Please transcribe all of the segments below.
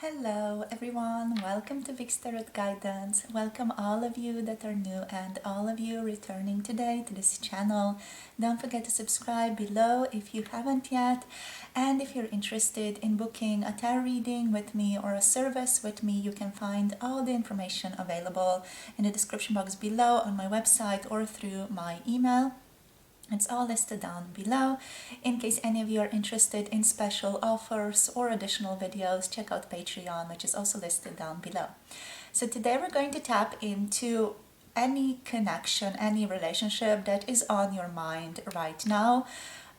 Hello everyone, welcome to Vic's Tarot Guidance. Welcome all of you that are new and all of you returning today to this channel. Don't forget to subscribe below if you haven't yet. And if you're interested in booking a tarot reading with me or a service with me, you can find all the information available in the description box below on my website or through my email. It's all listed down below. In case any of you are interested in special offers or additional videos, check out Patreon, which is also listed down below. So today we're going to tap into any connection, any relationship that is on your mind right now.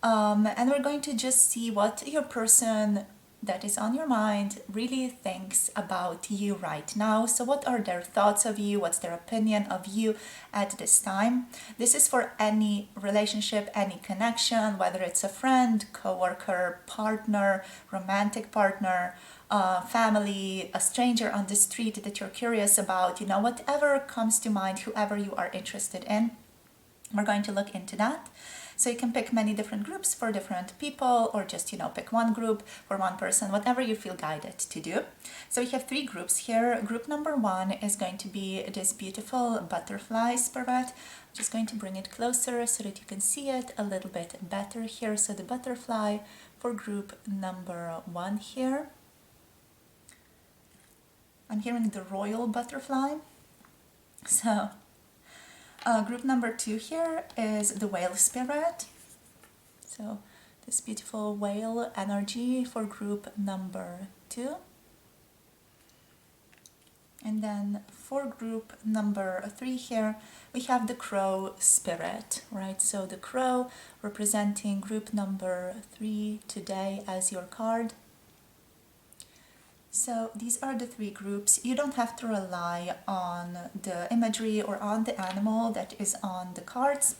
And we're going to just see what your person that is on your mind really thinks about you right now. So what are their thoughts of you? What's their opinion of you at this time? This is for any relationship, any connection, whether it's a friend, coworker, partner, romantic partner, family, a stranger on the street that you're curious about, whatever comes to mind, whoever you are interested in. We're going to look into that. So you can pick many different groups for different people, or just, pick one group for one person, whatever you feel guided to do. So we have three groups here. Group number one is going to be this beautiful butterfly spirit. I'm just going to bring it closer so that you can see it a little bit better here. So the butterfly for group number one here. I'm hearing the royal butterfly. So group number two here is the whale spirit. So this beautiful whale energy for group number two. And then for group number three here, we have the crow spirit, right? So the crow representing group number three today as your card. So these are the three groups. You don't have to rely on the imagery or on the animal that is on the cards.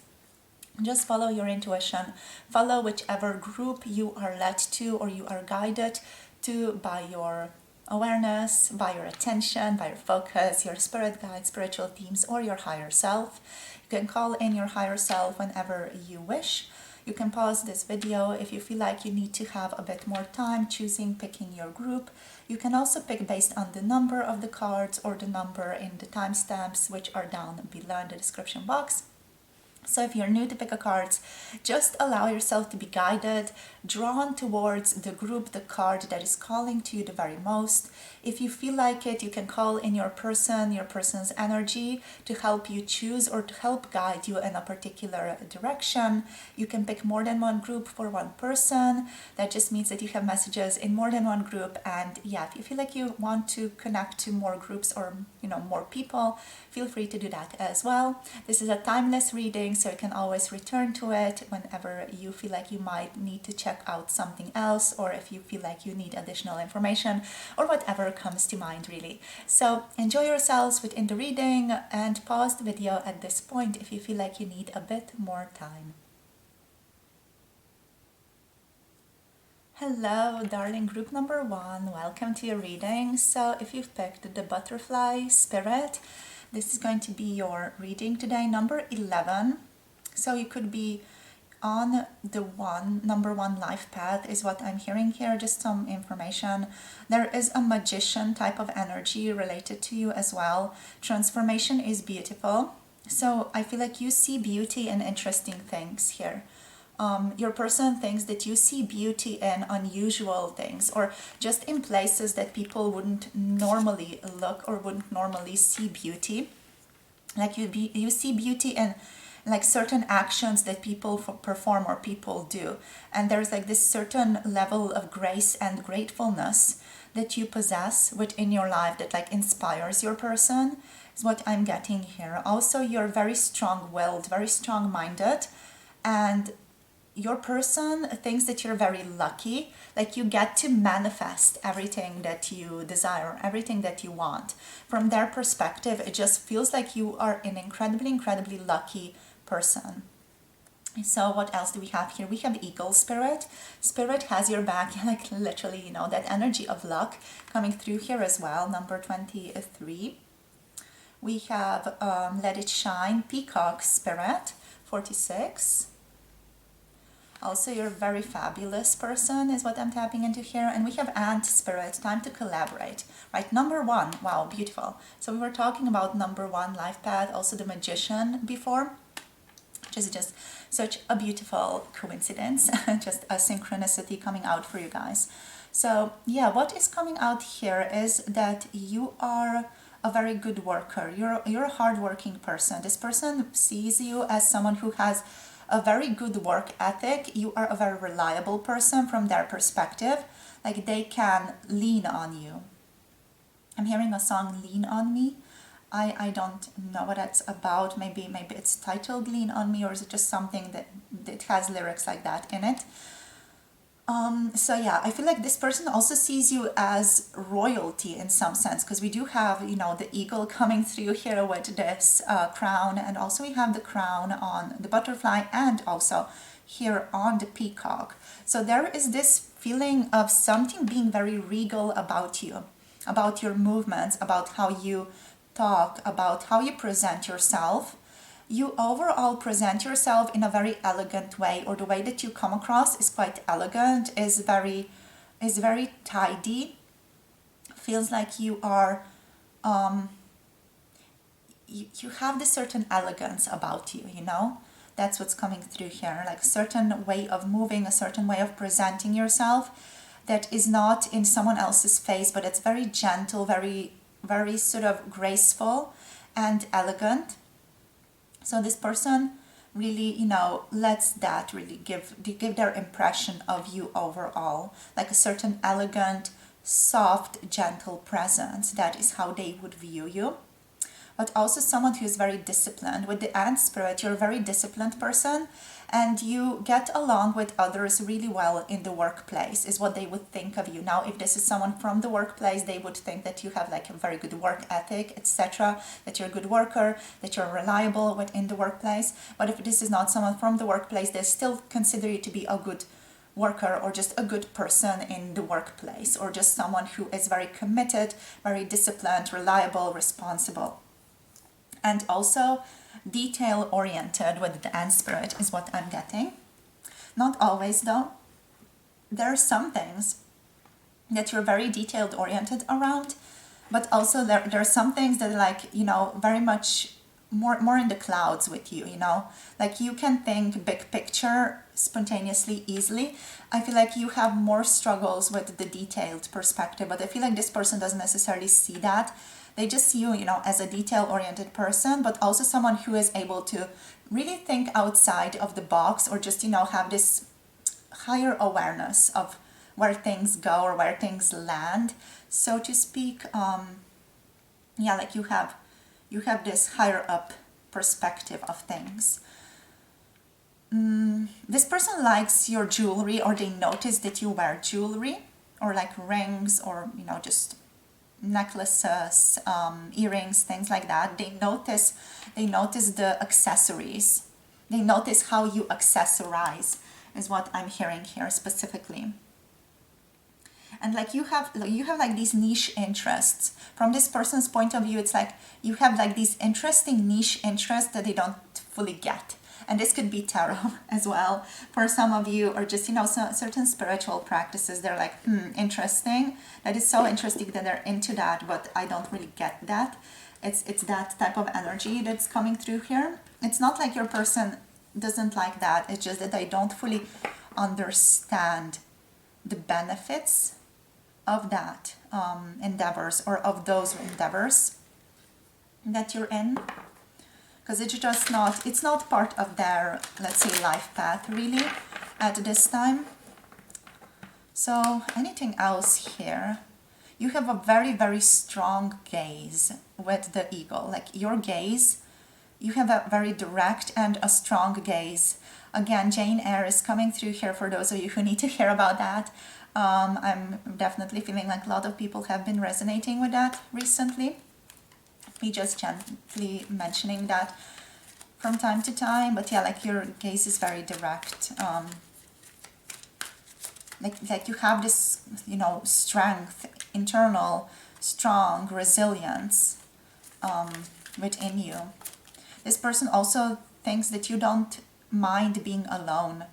Just follow your intuition. Follow whichever group you are led to or you are guided to by your awareness, by your attention, by your focus, your spirit guide, spiritual themes, or your higher self. You can call in your higher self whenever you wish. You can pause this video if you feel like you need to have a bit more time picking your group. You can also pick based on the number of the cards or the number in the timestamps, which are down below in the description box. So if you're new to pick a cards, just allow yourself to be guided, drawn towards the group, the card that is calling to you the very most. If you feel like it, you can call in your person's energy to help you choose or to help guide you in a particular direction. You can pick more than one group for one person. That just means that you have messages in more than one group. And yeah, if you feel like you want to connect to more groups or more people, feel free to do that as well. This is a timeless reading, so you can always return to it whenever you feel like you might need to check out something else, or if you feel like you need additional information, or whatever comes to mind really. So enjoy yourselves within the reading and pause the video at this point if you feel like you need a bit more time. Hello, darling group number one. Welcome to your reading. So if you've picked the butterfly spirit, this is going to be your reading today, number 11. So you could be on the number one life path is what I'm hearing here. Just some information. There is a magician type of energy related to you as well. Transformation is beautiful. So I feel like you see beauty in interesting things here. Your person thinks that you see beauty in unusual things, or just in places that people wouldn't normally look or wouldn't normally see beauty. Like you see beauty in like certain actions that people perform or people do, and there's like this certain level of grace and gratefulness that you possess within your life that like inspires your person, is what I'm getting here. Also, you're very strong-willed, very strong-minded, and your person thinks that you're very lucky, like you get to manifest everything that you desire, everything that you want. From their perspective, it just feels like you are an incredibly lucky person. So what else do we have here? We have eagle spirit. Spirit has your back, like literally, that energy of luck coming through here as well, number 23. We have let it shine, peacock spirit, 46. Also, you're a very fabulous person is what I'm tapping into here. And we have Ant Spirit, time to collaborate, right? Number one, wow, beautiful. So we were talking about number one life path, also the Magician before, which is just such a beautiful coincidence, just a synchronicity coming out for you guys. So yeah, what is coming out here is that you are a very good worker. You're a hardworking person. This person sees you as someone who has a very good work ethic. You are a very reliable person from their perspective. Like they can lean on you. I'm hearing a song Lean on Me. I don't know what that's about. Maybe it's titled Lean on Me, or is it just something that has lyrics like that in it? So yeah, I feel like this person also sees you as royalty in some sense, because we do have, you know, the eagle coming through here with this crown, and also we have the crown on the butterfly and also here on the peacock. So there is this feeling of something being very regal about you, about your movements, about how you talk, about how you present yourself. You overall present yourself in a very elegant way, or the way that you come across is quite elegant, is very tidy. Feels like you are you have this certain elegance about you, you know? That's what's coming through here, like a certain way of moving, a certain way of presenting yourself that is not in someone else's face, but it's very gentle, very sort of graceful and elegant. So this person really, you know, lets that really give their impression of you overall, like a certain elegant, soft, gentle presence. That is how they would view you. But also someone who is very disciplined. With the Ant Spirit, you're a very disciplined person, and you get along with others really well in the workplace, is what they would think of you. Now, if this is someone from the workplace, they would think that you have like a very good work ethic, etc., that you're a good worker, that you're reliable within the workplace. But if this is not someone from the workplace, they still consider you to be a good worker, or just a good person in the workplace, or just someone who is very committed, very disciplined, reliable, responsible. And also detail oriented with the Ant Spirit is what I'm getting. Not always though. There are some things that you're very detailed oriented around, but also there are some things that are like, you know, very much more in the clouds with you, you know, like you can think big picture spontaneously, easily. I feel like you have more struggles with the detailed perspective, but I feel like this person doesn't necessarily see that. They just see you, you know, as a detail-oriented person, but also someone who is able to really think outside of the box, or just, you know, have this higher awareness of where things go or where things land, so to speak. Yeah, like you have this higher up perspective of things. This person likes your jewelry, or they notice that you wear jewelry, or like rings, or, you know, just necklaces, earrings, things like that. They notice the accessories. They notice how you accessorize, is what I'm hearing here specifically. And like you have like these niche interests. From this person's point of view, it's like you have like these interesting niche interests that they don't fully get. And this could be tarot as well for some of you, or just, you know, certain spiritual practices. They're like, interesting. That is so interesting that they're into that, but I don't really get that. It's that type of energy that's coming through here. It's not like your person doesn't like that. It's just that they don't fully understand the benefits of that endeavors, or of those endeavors that you're in. Because it's not part of their, let's say, life path really at this time. So anything else here? You have a very, very strong gaze with the eagle. Like your gaze, you have a very direct and a strong gaze. Again, Jane Eyre is coming through here for those of you who need to hear about that. I'm definitely feeling like a lot of people have been resonating with that recently. Me just gently mentioning that from time to time, but yeah, like your gaze is very direct. Like you have this, you know, strength, internal, strong resilience within you. This person also thinks that you don't mind being alone.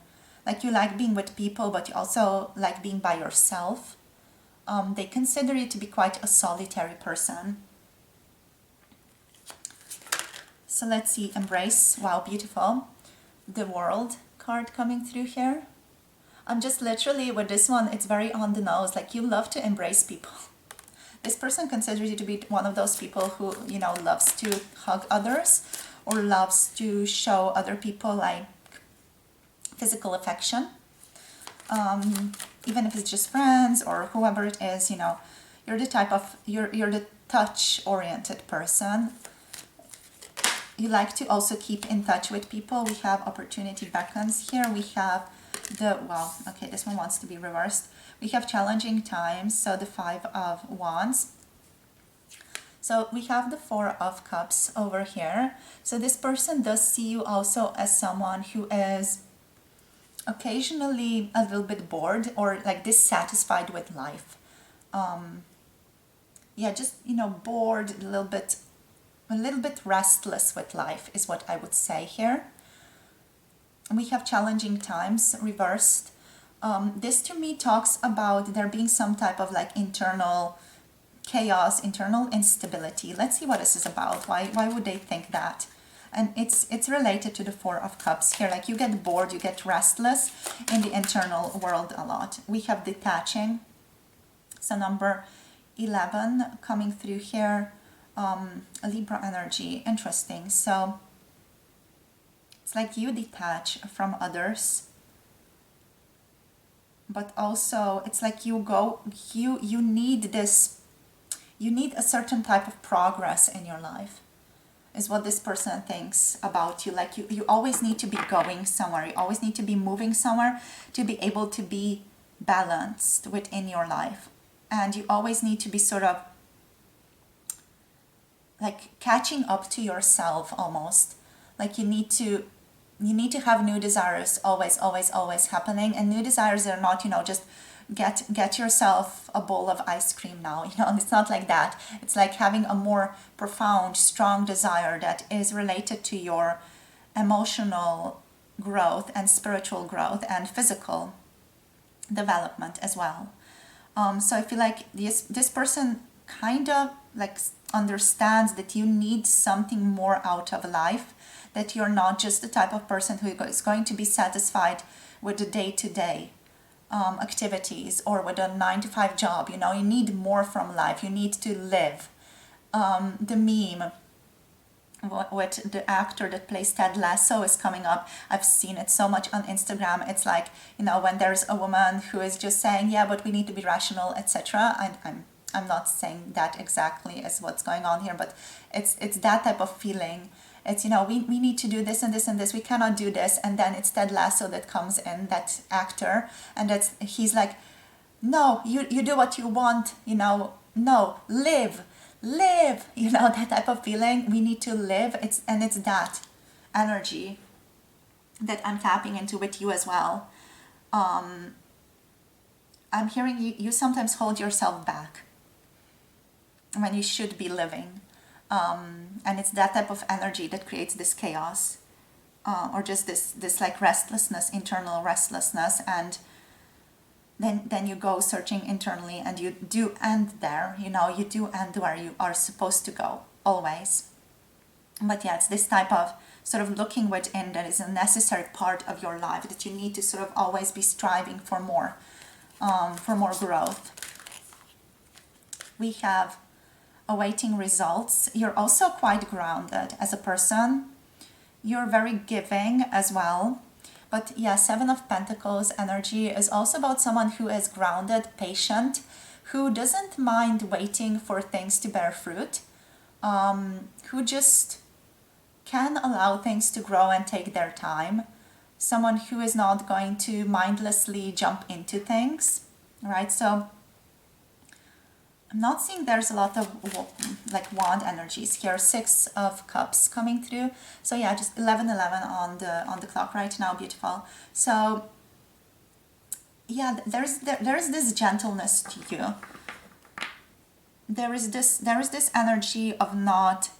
Like you like being with people, but you also like being by yourself. They consider you to be quite a solitary person. So let's see, embrace, wow, beautiful. The World card coming through here. I'm just literally, with this one, it's very on the nose, like you love to embrace people. This person considers you to be one of those people who, you know, loves to hug others or loves to show other people like physical affection. Even if it's just friends or whoever it is, you know, you're the type of, you're the touch-oriented person. You like to also keep in touch with people. We have opportunity beckons here. We have the, well, okay, this one wants to be reversed. We have challenging times, so the 5 of Wands. So we have the 4 of Cups over here. So this person does see you also as someone who is occasionally a little bit bored or like dissatisfied with life. Yeah, just, you know, bored, a little bit restless with life is what I would say here. We have challenging times reversed. This to me talks about there being some type of like internal chaos, internal instability. Let's see what this is about. Why would they think that? And it's related to the 4 of Cups here. Like you get bored, you get restless in the internal world a lot. We have detaching. So number 11 coming through here. Libra energy. Interesting. So it's like you detach from others, but also it's like you need this, you need a certain type of progress in your life is what this person thinks about you. Like you always need to be going somewhere, you always need to be moving somewhere to be able to be balanced within your life, and you always need to be sort of like catching up to yourself almost. Like you need to have new desires always happening, and new desires are not, you know, just get yourself a bowl of ice cream now, you know. It's not like that. It's like having a more profound, strong desire that is related to your emotional growth and spiritual growth and physical development as well. So I feel like this person kind of like understands that you need something more out of life, that you're not just the type of person who is going to be satisfied with the day-to-day activities or with a 9-to-5 job. You know, you need more from life. You need to live. The meme with the actor that plays Ted Lasso is coming up. I've seen it so much on Instagram. It's like, you know, when there's a woman who is just saying, yeah, but we need to be rational, etc. I'm not saying that exactly as what's going on here, but it's that type of feeling. It's, you know, we need to do this and this and this. We cannot do this. And then it's Ted Lasso that comes in, that actor. And he's like, no, you do what you want, you know, no, live, you know, that type of feeling. We need to live. It's that energy that I'm tapping into with you as well. I'm hearing you sometimes hold yourself back when you should be living. And it's that type of energy that creates this chaos, or just this like restlessness, internal restlessness, and then you go searching internally, and you do end there, you know, you do end where you are supposed to go, always. But yeah, it's this type of sort of looking within that is a necessary part of your life, that you need to sort of always be striving for more growth. We have awaiting results. You're also quite grounded as a person. You're very giving as well. But yeah, 7 of Pentacles energy is also about someone who is grounded, patient, who doesn't mind waiting for things to bear fruit, who just can allow things to grow and take their time. Someone who is not going to mindlessly jump into things, right? So I'm not seeing there's a lot of like wand energies here. 6 of Cups coming through. So yeah, just 11:11 on the clock right now. Beautiful. So yeah, there's this gentleness to you. There is this energy of not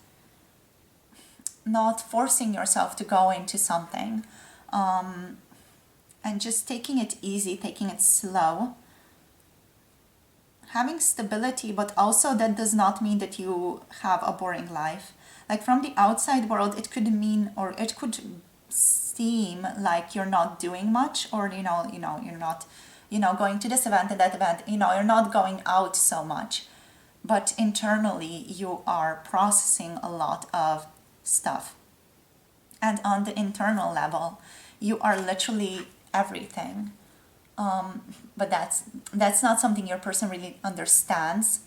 forcing yourself to go into something. and just taking it easy, taking it slow, having stability, but also that does not mean that you have a boring life. Like from the outside world, it could mean, or it could seem like you're not doing much, or you're not, going to this event and that event, you're not going out so much. But internally, you are processing a lot of stuff. And on the internal level, you are literally everything. But that's not something your person really understands.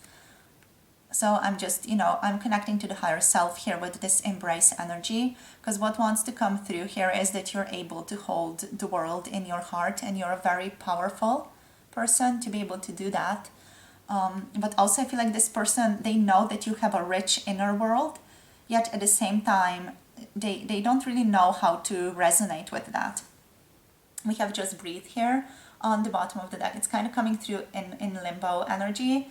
So I'm just, I'm connecting to the higher self here with this embrace energy, because what wants to come through here is that you're able to hold the world in your heart, and you're a very powerful person to be able to do that. But also I feel like this person, they know that you have a rich inner world, yet at the same time, they don't really know how to resonate with that. We have just breathe here on the bottom of the deck. It's kind of coming through in limbo energy.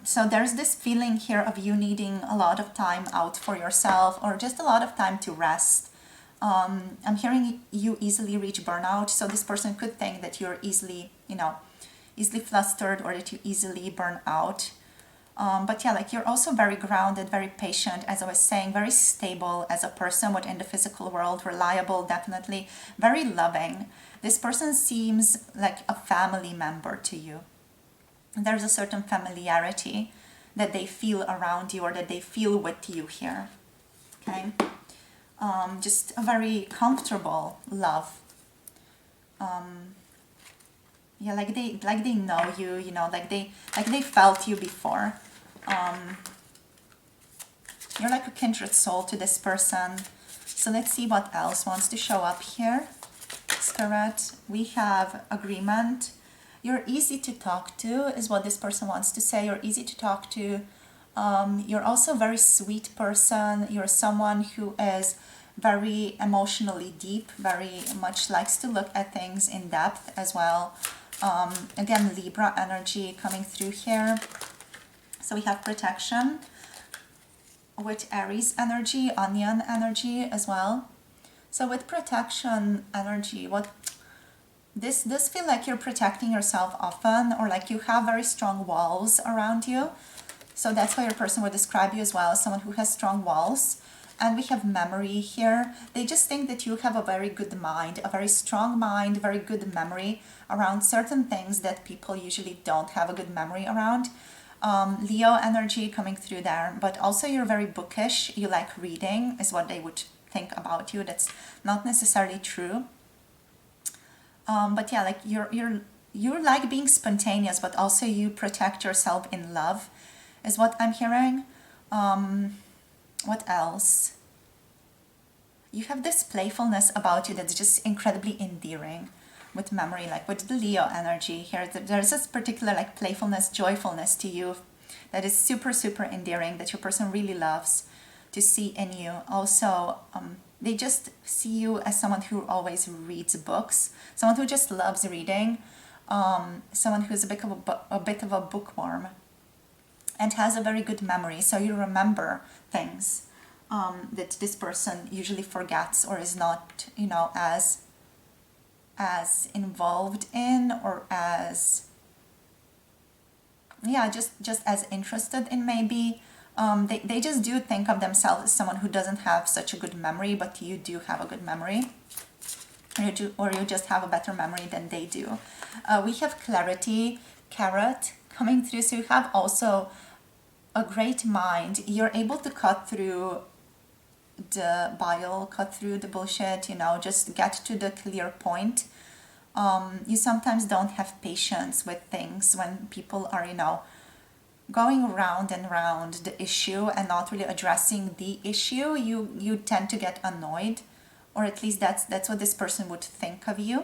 So there's this feeling here of you needing a lot of time out for yourself, or just a lot of time to rest. I'm hearing you easily reach burnout. So this person could think that you're easily flustered, or that you easily burn out. But yeah, like you're also very grounded, very patient, as I was saying, very stable as a person within the physical world, reliable, definitely, very loving. This person seems like a family member to you. There's a certain familiarity that they feel around you, or that they feel with you here. Okay? Just a very comfortable love. Yeah, like they know you, like they felt you before. You're like a kindred soul to this person. So let's see what else wants to show up here. Spirit, we have agreement. You're easy to talk to is what this person wants to say. You're easy to talk to. You're also a very sweet person. You're someone who is very emotionally deep, very much likes to look at things in depth as well. Again, Libra energy coming through here. So we have protection with Aries energy, onion energy as well. So with protection energy, this does feel like you're protecting yourself often, or like you have very strong walls around you. So that's why your person would describe you as well as someone who has strong walls. And we have memory here. They just think that you have a very good mind, a very strong mind, very good memory around certain things that people usually don't have a good memory around. Leo energy coming through there, but also you're very bookish. You like reading is what they would think about you. That's not necessarily true. But yeah, like you're like being spontaneous, but also you protect yourself in love is what I'm hearing. What else? You have this playfulness about you that's just incredibly endearing with memory, like with the Leo energy here. There's this particular like playfulness, joyfulness to you that is super, super endearing, that your person really loves to see in you. Also, they just see you as someone who always reads books, someone who just loves reading, someone who's a bit of a bookworm and has a very good memory. So you remember things that this person usually forgets, or is not, as involved in, or as, just as interested in maybe. They just do think of themselves as someone who doesn't have such a good memory, but you do have a good memory. Or you just have a better memory than they do. We have clarity, carrot coming through. So you have also a great mind. You're able to cut through the bile, cut through the bullshit, just get to the clear point. You sometimes don't have patience with things when people are, going round and round the issue and not really addressing the issue. You tend to get annoyed, or at least that's what this person would think of you.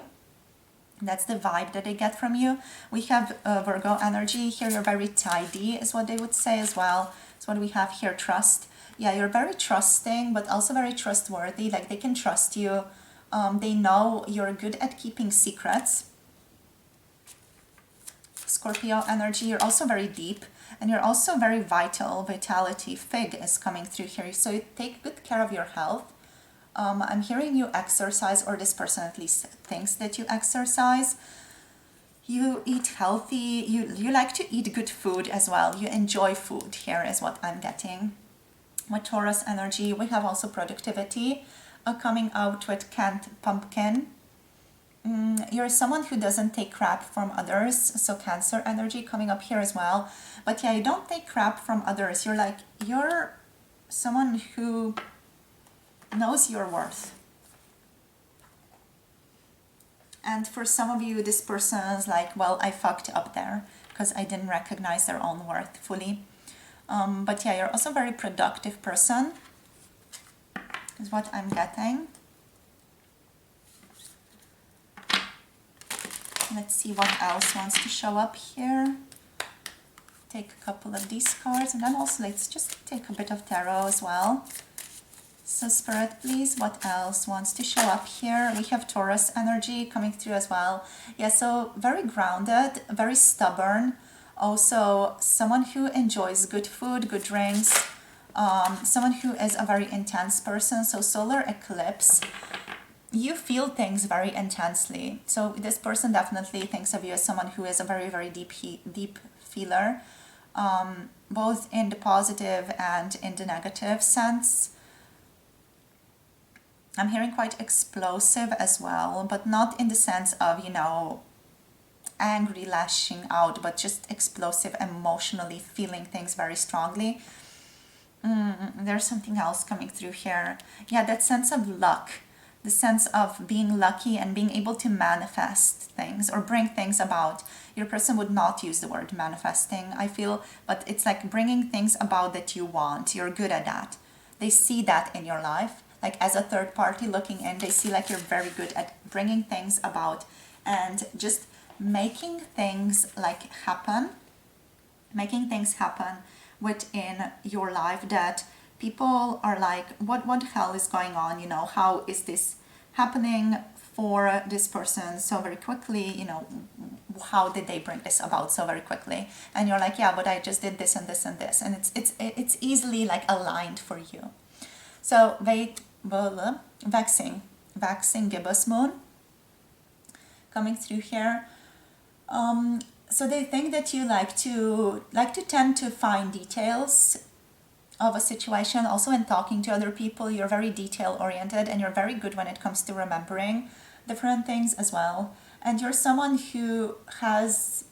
That's the vibe that they get from you. We have Virgo energy here. You're very tidy is what they would say as well. That's what we have here. Trust. Yeah, you're very trusting, but also very trustworthy. Like they can trust you. They know you're good at keeping secrets. Scorpio energy. You're also very deep, and you're also very vital. Vitality. Fig is coming through here. So you take good care of your health. I'm hearing you exercise, or this person at least thinks that you exercise. You eat healthy, you like to eat good food as well. You enjoy food here is what I'm getting. With Taurus energy, we have also productivity coming out with canned pumpkin. You're someone who doesn't take crap from others, so Cancer energy coming up here as well. But yeah, you don't take crap from others. You're someone who knows your worth. And for some of you, this person's like, well, I fucked up there because I didn't recognize their own worth fully. But yeah, you're also a very productive person, is what I'm getting. Let's see what else wants to show up here. Take a couple of these cards, and then also let's just take a bit of tarot as well. So Spirit, please, what else wants to show up here? We have Taurus energy coming through as well. Yeah, so very grounded, very stubborn. Also, someone who enjoys good food, good drinks. Someone who is a very intense person. So solar eclipse. You feel things very intensely. So this person definitely thinks of you as someone who is a very, very deep feeler. Both in the positive and in the negative sense. I'm hearing quite explosive as well, but not in the sense of, you know, angry lashing out, but just explosive, emotionally feeling things very strongly. There's something else coming through here. Yeah, that sense of luck, the sense of being lucky and being able to manifest things or bring things about. Your person would not use the word manifesting, I feel, but it's like bringing things about that you want. You're good at that. They see that in your life. Like as a third party looking in, they see like you're very good at bringing things about and just making things like happen, making things happen within your life that people are like, what the hell is going on? You know, how is this happening for this person so very quickly? You know, how did they bring this about so very quickly? And you're like, yeah, but I just did this and this and this, and it's easily like aligned for you. So waxing gibbous moon coming through here. So they think that you like to tend to find details of a situation. Also in talking to other people, you're very detail oriented and you're very good when it comes to remembering different things as well. And you're someone who has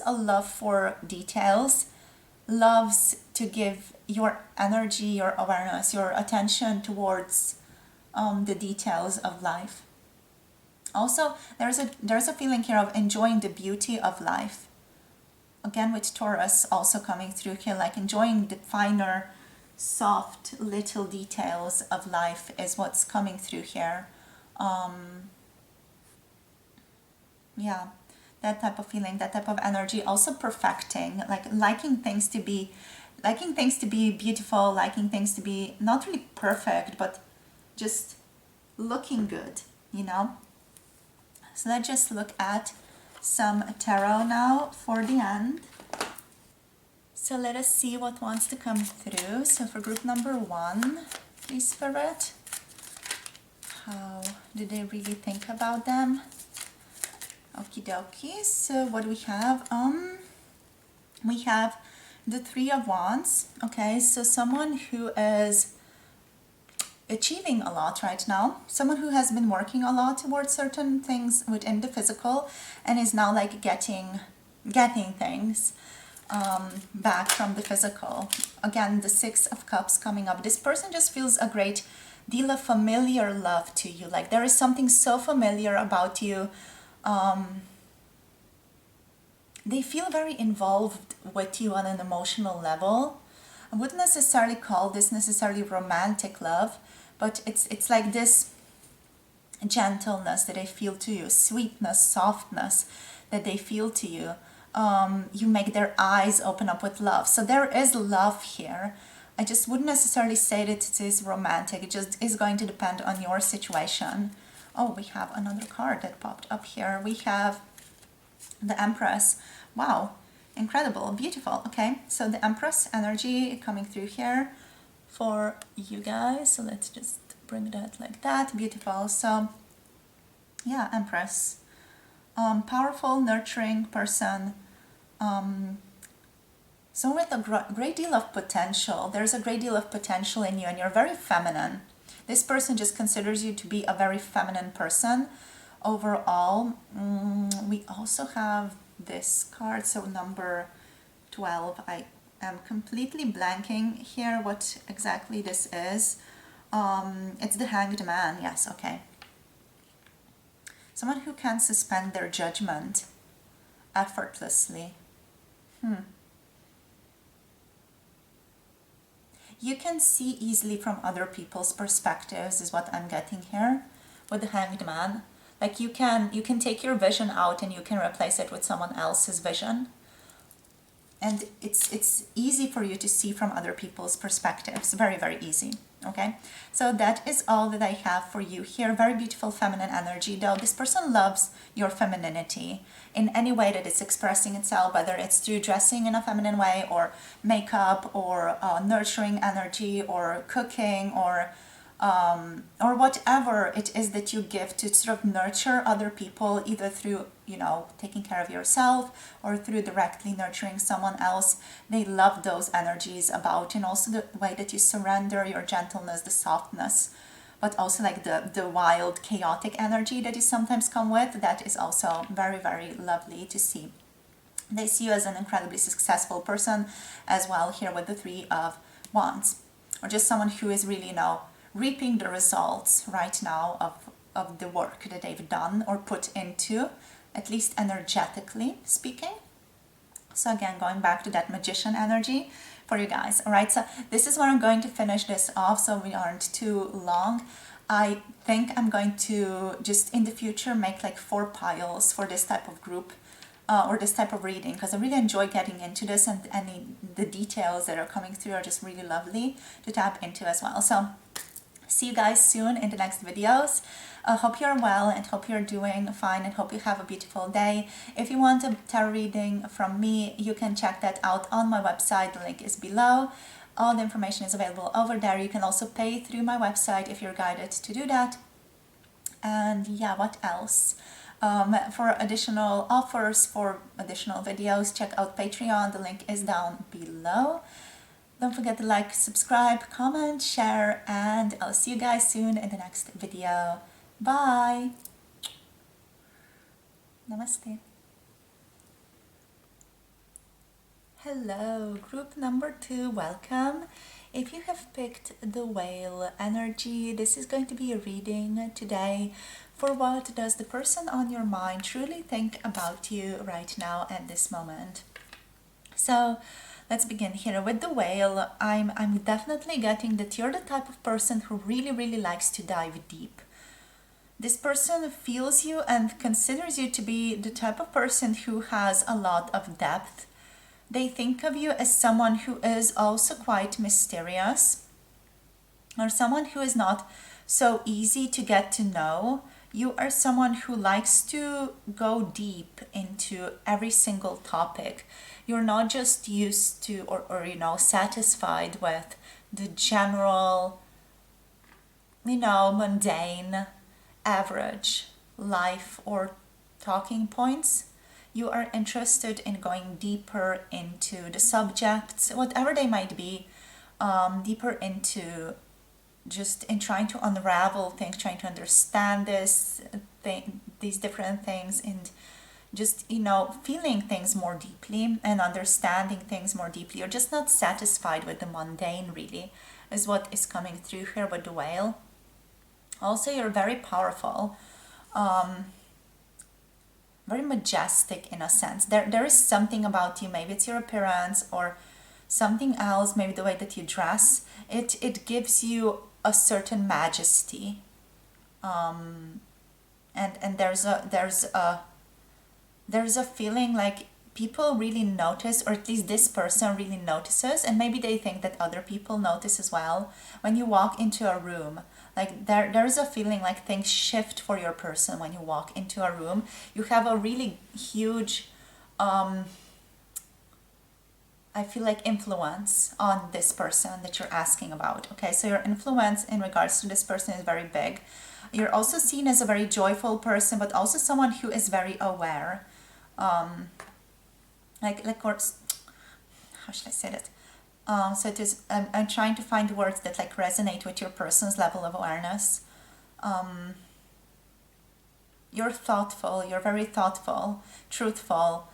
a love for details, loves to give your energy, your awareness, your attention towards the details of life. Also, there's a feeling here of enjoying the beauty of life. Again, with Taurus also coming through here, like enjoying the finer, soft little details of life is what's coming through here. Yeah, that type of feeling, that type of energy. Also perfecting, like liking things to be beautiful, liking things to be not really perfect, but just looking good, you know. So let's just look at some tarot now for the end. So let us see what wants to come through. So for group number 1, please, Spirit, how do they really think about them? Okie dokie. So what do we have? We have the 3 of Wands. Okay, so someone who is achieving a lot right now, someone who has been working a lot towards certain things within the physical and is now like getting things back from the physical. Again, the 6 of Cups coming up. This person just feels a great deal of familiar love to you. Like there is something so familiar about you. They feel very involved with you on an emotional level. I wouldn't necessarily call this necessarily romantic love, but it's like this gentleness that they feel to you, sweetness, softness that they feel to you. You make their eyes open up with love. So there is love here. I just wouldn't necessarily say that it is romantic. It just is going to depend on your situation. Oh, we have another card that popped up here. We have the Empress. Wow, incredible, beautiful. Okay, so the Empress energy coming through here. for you guys. So let's just bring that like that. Beautiful. So yeah, Empress. Powerful, nurturing person. So with a great deal of potential. There's a great deal of potential in you, and you're very feminine. This person just considers you to be a very feminine person overall. We also have this card, so number 12. I am completely blanking here what exactly this is. It's the Hanged Man. Yes, okay. Someone who can suspend their judgment effortlessly. You can see easily from other people's perspectives is what I'm getting here with the Hanged Man. Like you can take your vision out and you can replace it with someone else's vision. And it's easy for you to see from other people's perspectives. Very, very easy. Okay, so that is all that I have for you here. Very beautiful feminine energy, though. This person loves your femininity in any way that it's expressing itself, whether it's through dressing in a feminine way or makeup or nurturing energy or cooking or whatever it is that you give to sort of nurture other people, either through, you know, taking care of yourself or through directly nurturing someone else. They love those energies about, and also the way that you surrender, your gentleness, the softness, but also like the wild, chaotic energy that you sometimes come with. That is also very, very lovely to see. They see you as an incredibly successful person as well here with the Three of Wands, or just someone who is really, you know, reaping the results right now of the work that they've done or put into, at least energetically speaking. So again, going back to that Magician energy for you guys. All right, so this is where I'm going to finish this off so we aren't too long. I think I'm going to just in the future make like 4 piles for this type of group or this type of reading, because I really enjoy getting into this, and the details that are coming through are just really lovely to tap into as well. So see you guys soon in the next videos. Hope you're well and hope you're doing fine, and hope you have a beautiful day. If you want a tarot reading from me, you can check that out on my website. The link is below. All the information is available over there. You can also pay through my website if you're guided to do that. And yeah, what else? For additional offers, for additional videos, check out Patreon. The link is down below. Don't forget to like, subscribe, comment, share, and I'll see you guys soon in the next video. Bye! Namaste. Hello, group number 2, welcome. If you have picked the Whale energy, this is going to be a reading today for what does the person on your mind truly think about you right now at this moment. So let's begin here with the Whale. I'm definitely getting that you're the type of person who really likes to dive deep. This person feels you and considers you to be the type of person who has a lot of depth. They think of you as someone who is also quite mysterious, or someone who is not so easy to get to know. You are someone who likes to go deep into every single topic. You're not just used to or you know, satisfied with the general, you know, mundane, average life or talking points. You are interested in going deeper into the subjects, whatever they might be, deeper into just in trying to unravel things, trying to understand these different things, and just, you know, feeling things more deeply and understanding things more deeply. You're just not satisfied with the mundane, really, is what is coming through here with the Whale. Also, you're very powerful, very majestic in a sense. There is something about you, maybe it's your appearance or something else, maybe the way that you dress. It gives you a certain majesty, and there's a feeling like people really notice, or at least this person really notices, and maybe they think that other people notice as well. When you walk into a room, like there's a feeling like things shift for your person when you walk into a room. You have a really huge I feel like influence on this person that you're asking about. Okay, so your influence in regards to this person is very big. You're also seen as a very joyful person, but also someone who is very aware. Like how should I say that? So it is. I'm trying to find words that like resonate with your person's level of awareness. You're thoughtful. You're very thoughtful, truthful,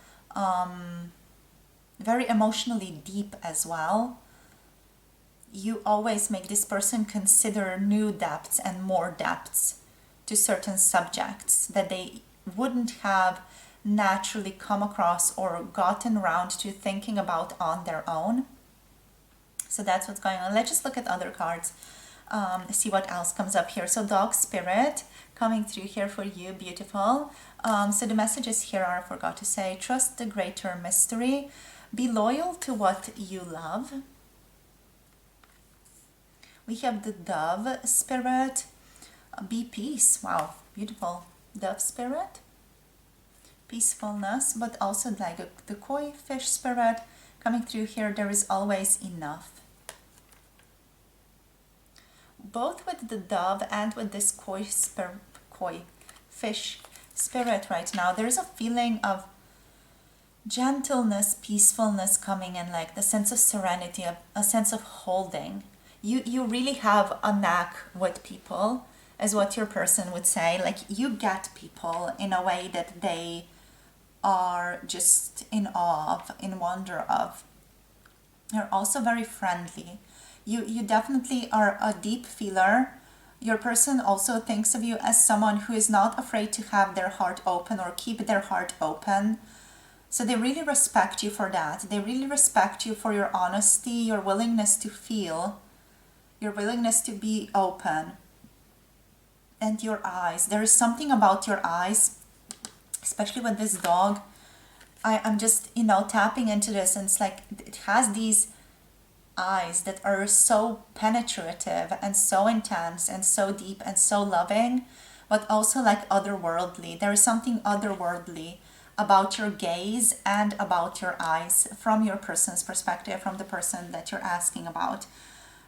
very emotionally deep as well. You always make this person consider new depths and more depths to certain subjects that they wouldn't have naturally come across or gotten around to thinking about on their own. So that's what's going on. Let's just look at other cards, see what else comes up here. So dog spirit coming through here for you, beautiful. So the messages here are, I forgot to say, trust the greater mystery, be loyal to what you love. We have the dove spirit, be peace. Wow, beautiful. Dove spirit, peacefulness, but also like the koi fish spirit coming through here. There is always enough. Both with the dove and with this koi fish spirit right now, there's a feeling of gentleness, peacefulness coming in, like the sense of serenity, a sense of holding. You really have a knack with people, is what your person would say. Like you get people in a way that they are just in awe of, in wonder of. You're also very friendly. You definitely are a deep feeler. Your person also thinks of you as someone who is not afraid to have their heart open or keep their heart open. So they really respect you for that. They really respect you for your honesty, your willingness to feel, your willingness to be open. And your eyes. There is something about your eyes, especially with this dog. I'm just, tapping into this, and it's like it has these eyes that are so penetrative and so intense and so deep and so loving, but also like otherworldly. There is something otherworldly about your gaze and about your eyes from your person's perspective, from the person that you're asking about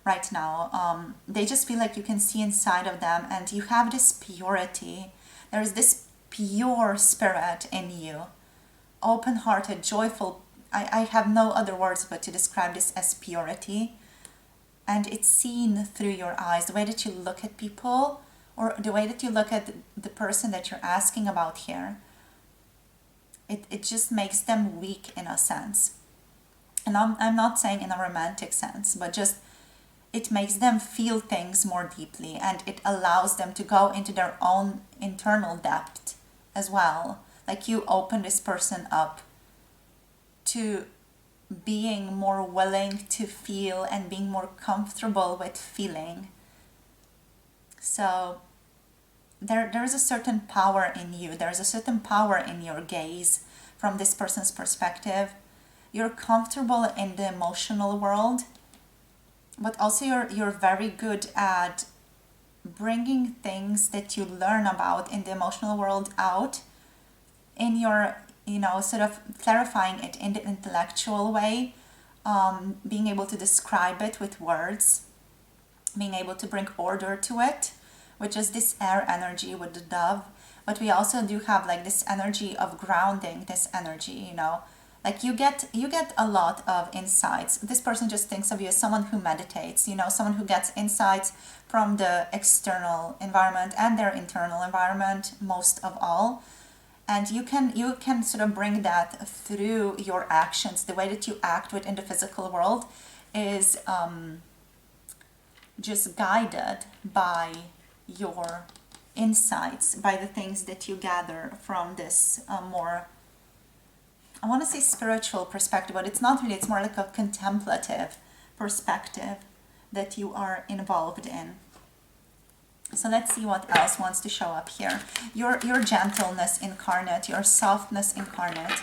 right now. They just feel like you can see inside of them, and you have this purity. There is this pure spirit in you, open-hearted, joyful. I have no other words but to describe this as purity. And it's seen through your eyes, the way that you look at people, or the way that you look at the person that you're asking about here. It just makes them weak in a sense. And I'm not saying in a romantic sense, but just it makes them feel things more deeply, and it allows them to go into their own internal depth as well. Like you open this person up to being more willing to feel and being more comfortable with feeling. So there is a certain power in you. There's a certain power in your gaze from this person's perspective. You're comfortable in the emotional world, but also you're very good at bringing things that you learn about in the emotional world out in your, sort of clarifying it in the intellectual way, being able to describe it with words, being able to bring order to it, which is this air energy with the dove. But we also do have like this energy of grounding, this energy, like you get a lot of insights. This person just thinks of you as someone who meditates, someone who gets insights from the external environment and their internal environment most of all. And you can sort of bring that through your actions. The way that you act within the physical world is just guided by your insights, by the things that you gather from this more, I want to say spiritual perspective, but it's not really. It's more like a contemplative perspective that you are involved in. So let's see what else wants to show up here. Your gentleness incarnate, your softness incarnate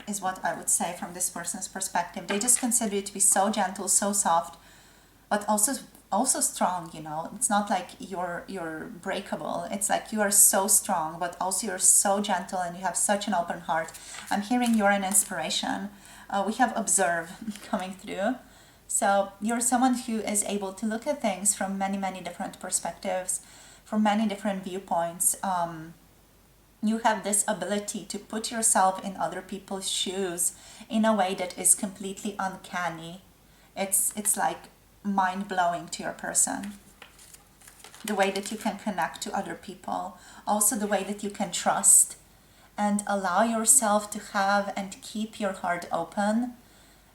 is what I would say from this person's perspective. They just consider you to be so gentle, so soft, but also strong, It's not like you're breakable. It's like you are so strong, but also you're so gentle and you have such an open heart. I'm hearing you're an inspiration. We have observe coming through. So you're someone who is able to look at things from many, many different perspectives, from many different viewpoints. You have this ability to put yourself in other people's shoes in a way that is completely uncanny. It's like mind-blowing to your person. The way that you can connect to other people. Also the way that you can trust and allow yourself to have and keep your heart open.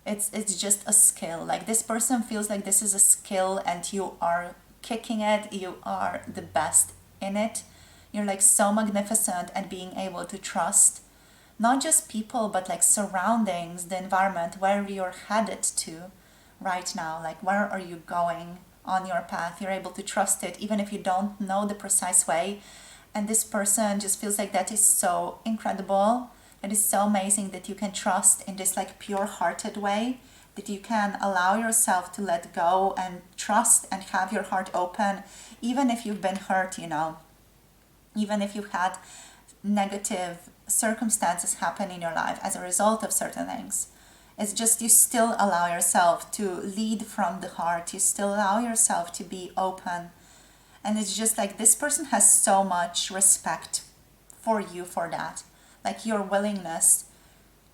It's just a skill. Like this person feels like this is a skill and you are kicking it. You are the best in it. You're like so magnificent at being able to trust not just people but like surroundings, the environment, where you're headed to right now. Like where are you going on your path? You're able to trust it even if you don't know the precise way. And this person just feels like that is so incredible. It is so amazing that you can trust in this like pure-hearted way, that you can allow yourself to let go and trust and have your heart open, even if you've been hurt, even if you've had negative circumstances happen in your life as a result of certain things. It's just you still allow yourself to lead from the heart. You still allow yourself to be open. And it's just like this person has so much respect for you for that. Like your willingness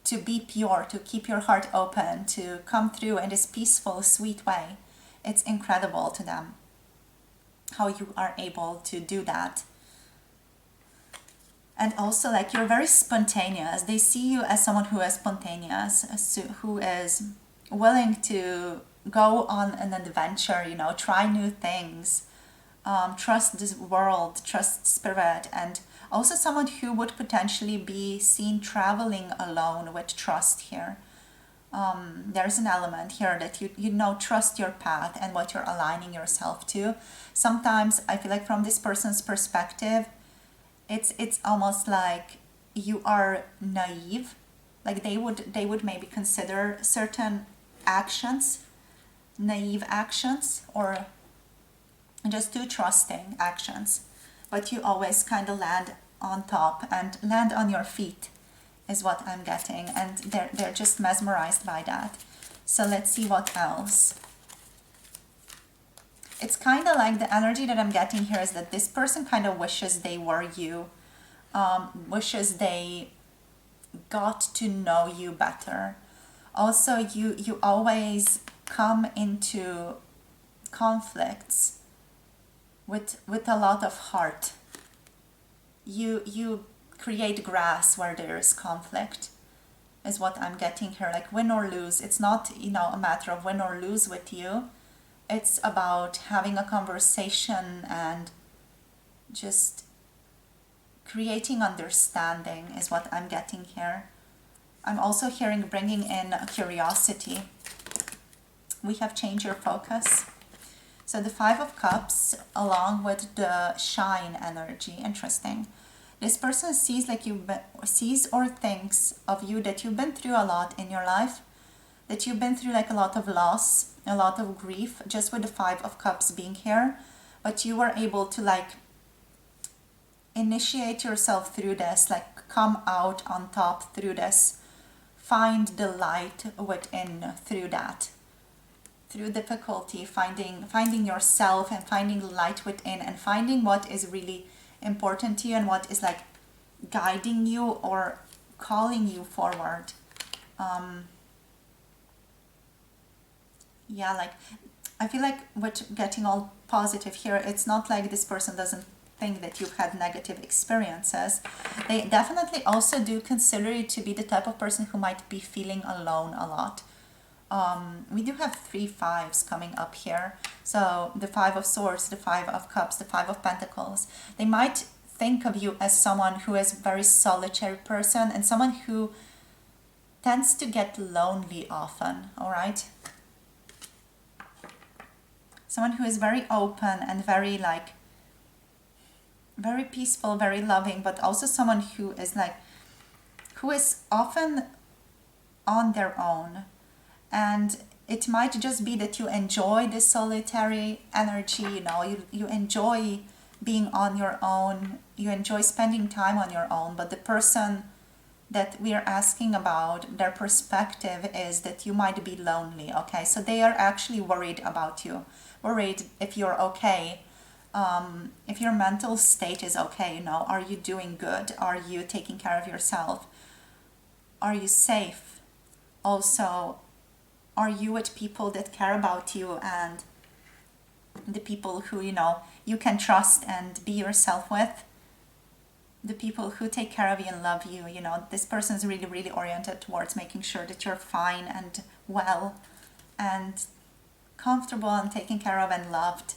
to be pure, to keep your heart open, to come through in this peaceful, sweet way. It's incredible to them how you are able to do that. And also like you're very spontaneous. They see you as someone who is spontaneous, who is willing to go on an adventure, try new things, trust this world, trust spirit, and also someone who would potentially be seen traveling alone with trust here. There's an element here that you trust your path and what you're aligning yourself to. Sometimes I feel like from this person's perspective, it's almost like you are naive. Like they would maybe consider certain actions naive actions or just too trusting actions, but you always kind of land on top and land on your feet is what I'm getting, and they're just mesmerized by that. So let's see what else. It's kind of like the energy that I'm getting here is that this person kind of wishes they were you, wishes they got to know you better. Also, you always come into conflicts with a lot of heart. You create grass where there is conflict, is what I'm getting here. Like win or lose. It's not, a matter of win or lose with you. It's about having a conversation and just creating understanding is what I'm getting here. I'm also hearing bringing in curiosity. We have changed your focus. So the Five of Cups along with the shine energy. Interesting. This person sees or thinks of you that you've been through a lot in your life, that you've been through like a lot of loss, a lot of grief, just with the Five of Cups being here, but you were able to like initiate yourself through this, like come out on top through this, find the light within through that, through difficulty, finding yourself and finding light within and finding what is really important to you and what is like guiding you or calling you forward. Yeah, like I feel like with getting all positive here, it's not like this person doesn't think that you've had negative experiences. They definitely also do consider you to be the type of person who might be feeling alone a lot. We do have 3 fives coming up here. So the Five of Swords, the Five of Cups, the Five of Pentacles. They might think of you as someone who is a very solitary person and someone who tends to get lonely often, all right? Someone who is very open and very peaceful, very loving, but also someone who is often on their own. And it might just be that you enjoy this solitary energy, you enjoy being on your own, you enjoy spending time on your own, but the person that we are asking about, their perspective is that you might be lonely, okay? So they are actually worried about you, worried if you're okay, if your mental state is okay, you know, are you doing good? Are you taking care of yourself? Are you safe? Also, are you with people that care about you and the people who, you know, you can trust and be yourself with? The people who take care of you and love you, you know, this person's really, really oriented towards making sure that you're fine and well and comfortable and taken care of and loved.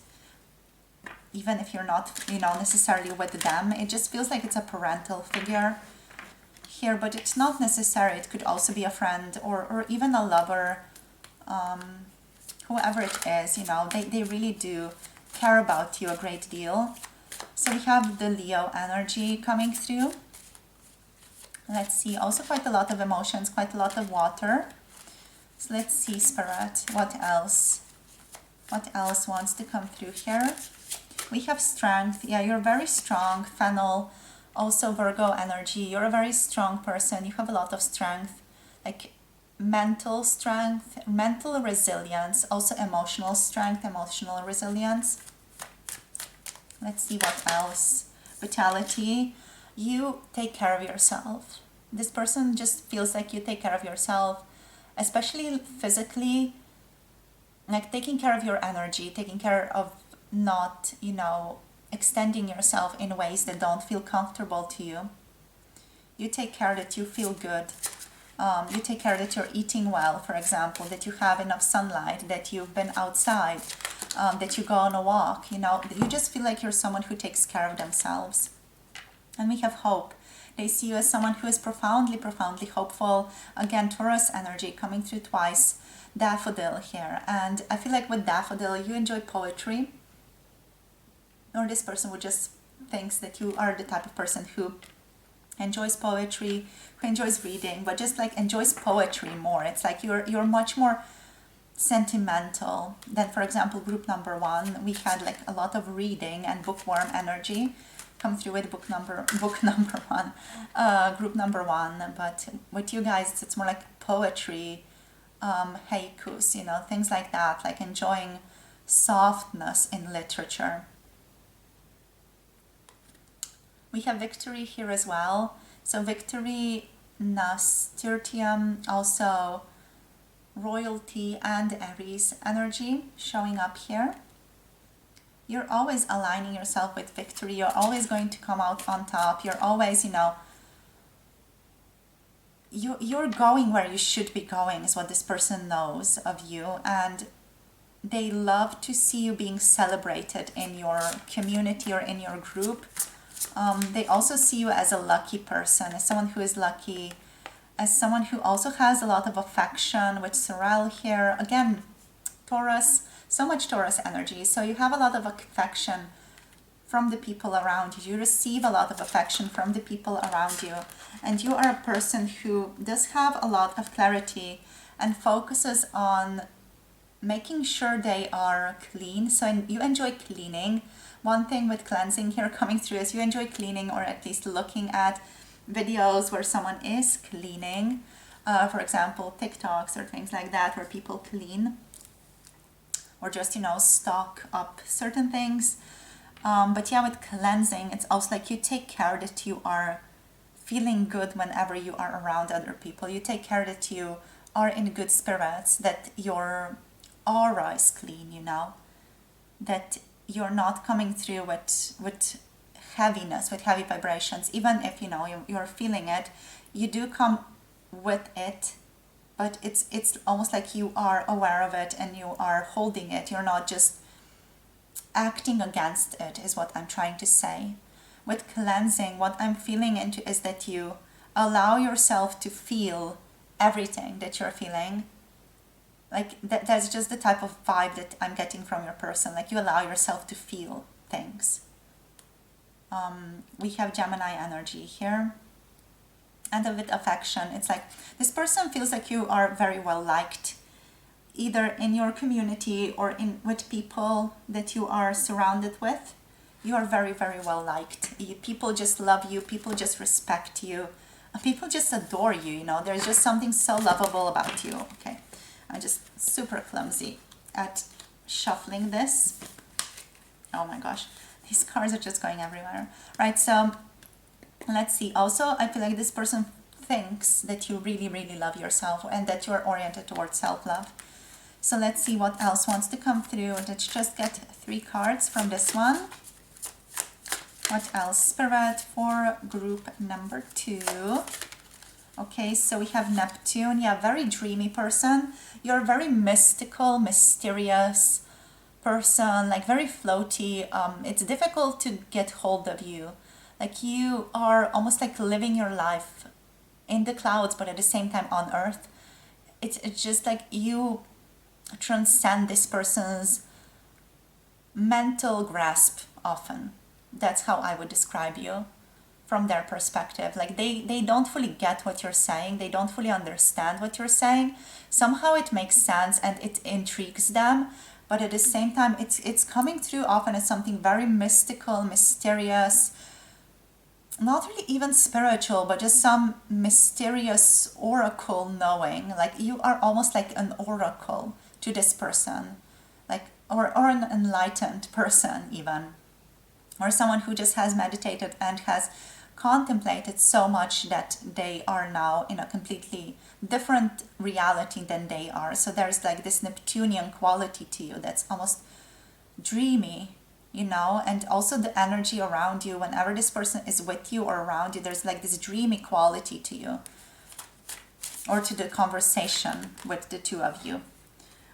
Even if you're not, you know, necessarily with them, it just feels like it's a parental figure here, but it's not necessary. It could also be a friend or even a lover, whoever it is, you know, they really do care about you a great deal. So we have the Leo energy coming through. Let's see, also quite a lot of emotions, quite a lot of water. So let's see, Spirit, what else? What else wants to come through here? We have strength. Yeah, you're very strong. Fennel, also Virgo energy. You're a very strong person. You have a lot of strength, like mental strength, mental resilience, also emotional strength, emotional resilience. Let's see what else. Vitality. You take care of yourself. This person just feels like you take care of yourself, especially physically, like taking care of your energy, taking care of not, you know, extending yourself in ways that don't feel comfortable to you. You take care that you feel good. You take care that you're eating well, for example, that you have enough sunlight, that you've been outside, that you go on a walk, you know, you just feel like you're someone who takes care of themselves. And we have hope. They see you as someone who is profoundly, profoundly hopeful. Again, Taurus energy coming through twice. Daffodil here. And I feel like with Daffodil, you enjoy poetry. Or this person would just thinks that you are the type of person who enjoys poetry, who enjoys reading, but just like enjoys poetry more. It's like you're much more sentimental than, for example, group number 1. We had like a lot of reading and bookworm energy come through with group number 1, but with you guys it's more like poetry, haikus, you know, things like that, like enjoying softness in literature. We have victory here as well. So victory, nasturtium, also royalty and Aries energy showing up here. You're always aligning yourself with victory. You're always going to come out on top. You're always, you know, you're going where you should be going is what this person knows of you. And they love to see you being celebrated in your community or in your group. They also see you as a lucky person, as someone who is lucky, as someone who also has a lot of affection with Sorel here. Again, Taurus, so much Taurus energy. So you have a lot of affection from the people around you. You receive a lot of affection from the people around you. And you are a person who does have a lot of clarity and focuses on making sure they are clean. So you enjoy cleaning. One thing with cleansing here coming through is you enjoy cleaning, or at least looking at videos where someone is cleaning. For example, TikToks or things like that where people clean. Or just, you know, stock up certain things. But yeah, with cleansing, it's also like you take care that you are feeling good whenever you are around other people. You take care that you are in good spirits, that your aura is clean, you know, that you're not coming through with heaviness, with heavy vibrations. Even if, you know, you're feeling it, you do come with it, but it's almost like you are aware of it and you are holding it. You're not just acting against it, is what I'm trying to say. With cleansing, what I'm feeling into is that you allow yourself to feel everything that you're feeling. Like that's just the type of vibe that I'm getting from your person. Like you allow yourself to feel things. We have Gemini energy here. And with affection, it's like this person feels like you are very well liked, either in your community or with people that you are surrounded with. You are very, very well liked. People just love you. People just respect you. People just adore you, you know. There's just something so lovable about you. Okay, I'm just super clumsy at shuffling this. Oh my gosh, these cards are just going everywhere. Right, so let's see. Also, I feel like this person thinks that you really, really love yourself and that you're oriented towards self-love. So let's see what else wants to come through. Let's just get 3 cards from this one. What else? Spirit for group number 2. Okay, so we have Neptune. Yeah, very dreamy person. You're a very mystical, mysterious person, like very floaty. It's difficult to get hold of you. Like you are almost like living your life in the clouds, but at the same time on earth. It's just like you transcend this person's mental grasp often. That's how I would describe you from their perspective. Like they don't fully get what you're saying. They don't fully understand what you're saying. Somehow it makes sense and it intrigues them. But at the same time, it's coming through often as something very mystical, mysterious, not really even spiritual, but just some mysterious oracle knowing. Like you are almost like an oracle to this person, like or an enlightened person even, or someone who just has meditated and has contemplated so much that they are now in a completely different reality than they are. So there's like this Neptunian quality to you that's almost dreamy, you know, and also the energy around you whenever this person is with you or around you, there's like this dreamy quality to you or to the conversation with the two of you.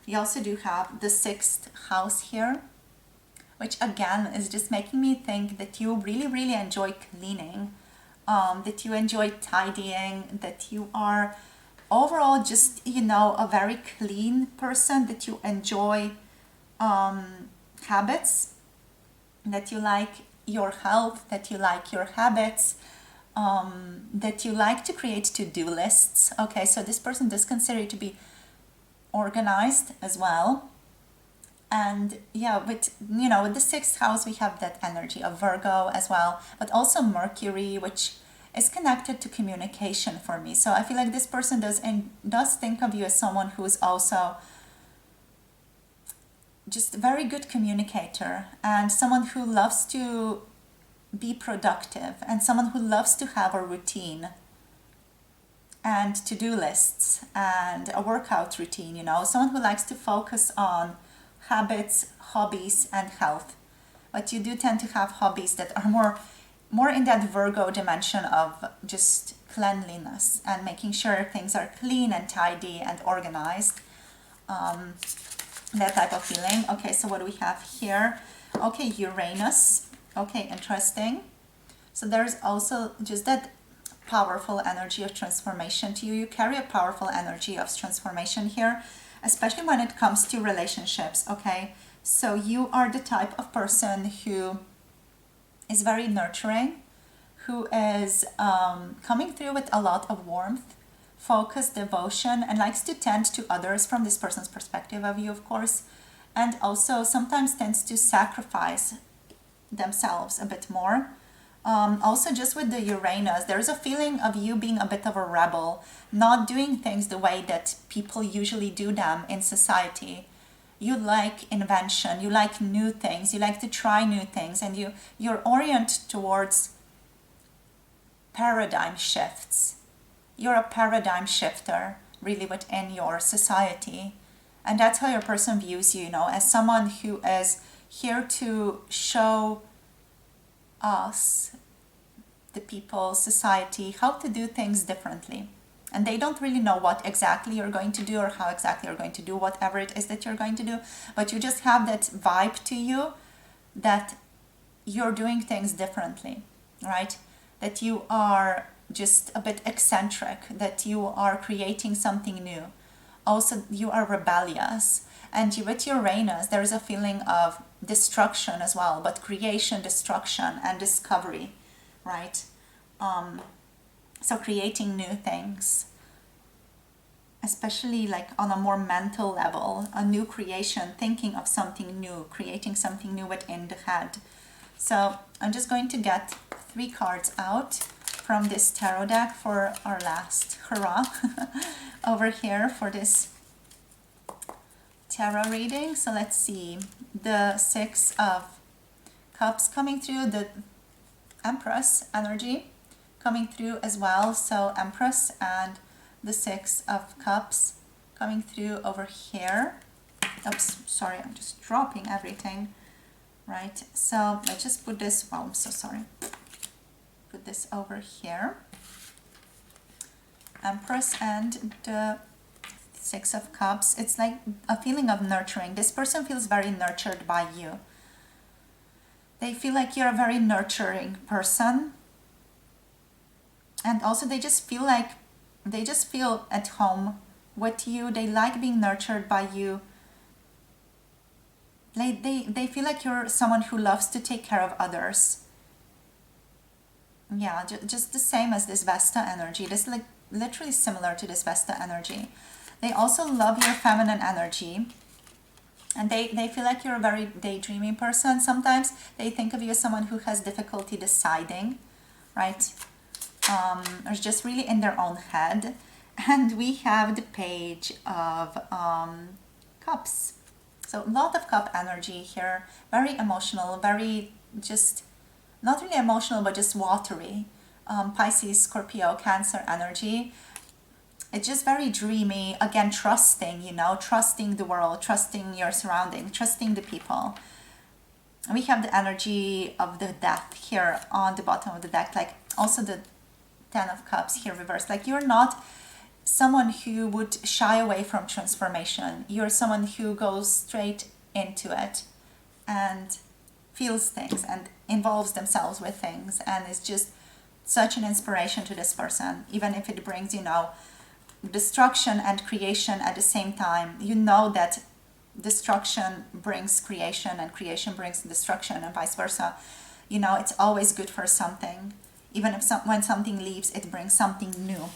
We also do have the 6th house here, which again is just making me think that you really, really enjoy cleaning, that you enjoy tidying, that you are overall just, you know, a very clean person, that you enjoy habits, that you like your health, that you like your habits, that you like to create to-do lists. Okay, so this person does consider you to be organized as well. And yeah, with, you know, with the 6th house, we have that energy of Virgo as well, but also Mercury, which is connected to communication for me. So I feel like this person does think of you as someone who is also just a very good communicator and someone who loves to be productive and someone who loves to have a routine and to-do lists and a workout routine, you know, someone who likes to focus on habits, hobbies, and health. But you do tend to have hobbies that are more in that Virgo dimension of just cleanliness and making sure things are clean and tidy and organized. That type of feeling. Okay, so what do we have here? Okay, Uranus. Okay, interesting. So there's also just that powerful energy of transformation to you. You carry a powerful energy of transformation here, especially when it comes to relationships. Okay, so you are the type of person who is very nurturing, who is coming through with a lot of warmth, focus, devotion, and likes to tend to others from this person's perspective of you, of course, and also sometimes tends to sacrifice themselves a bit more. Also, just with the Uranus, there's a feeling of you being a bit of a rebel, not doing things the way that people usually do them in society. You like invention, you like new things, you like to try new things, and you're oriented towards paradigm shifts. You're a paradigm shifter, really, within your society. And that's how your person views you, you know, as someone who is here to show us, the people, society, how to do things differently. And they don't really know what exactly you're going to do or how exactly you're going to do whatever it is that you're going to do, but you just have that vibe to you that you're doing things differently, right? That you are just a bit eccentric, that you are creating something new. Also, you are rebellious. And with Uranus, there is a feeling of destruction as well, but creation, destruction, and discovery, right? So creating new things, especially like on a more mental level, a new creation, thinking of something new, creating something new within the head. So I'm just going to get 3 cards out from this tarot deck for our last hurrah over here for this tarot reading. So let's see, the Six of Cups coming through, the Empress energy coming through as well. So Empress and the Six of Cups coming through over here. Oops, sorry, I'm just dropping everything. Right, so let's just put this, oh, I'm so sorry. Put this over here. Empress and the Six of Cups. It's like a feeling of nurturing. This person feels very nurtured by you. They feel like you're a very nurturing person. And also they just feel at home with you. They like being nurtured by you. They feel like you're someone who loves to take care of others. Yeah, just the same as this Vesta energy. This is like literally similar to this Vesta energy. They also love your feminine energy. And they feel like you're a very daydreaming person. Sometimes they think of you as someone who has difficulty deciding, right? Or just really in their own head. And we have the Page of Cups. So a lot of cup energy here, very emotional, very just, not really emotional, but just watery. Pisces, Scorpio, Cancer energy. It's just very dreamy, again, trusting, trusting the world, trusting your surroundings, trusting the people. We have the energy of the Death here on the bottom of the deck, like also the Ten of Cups here reversed. Like you're not someone who would shy away from transformation. You're someone who goes straight into it and feels things and involves themselves with things, and is just such an inspiration to this person, even if it brings, destruction and creation at the same time. You know that destruction brings creation and creation brings destruction and vice versa. It's always good for something. Even if when something leaves, it brings something new.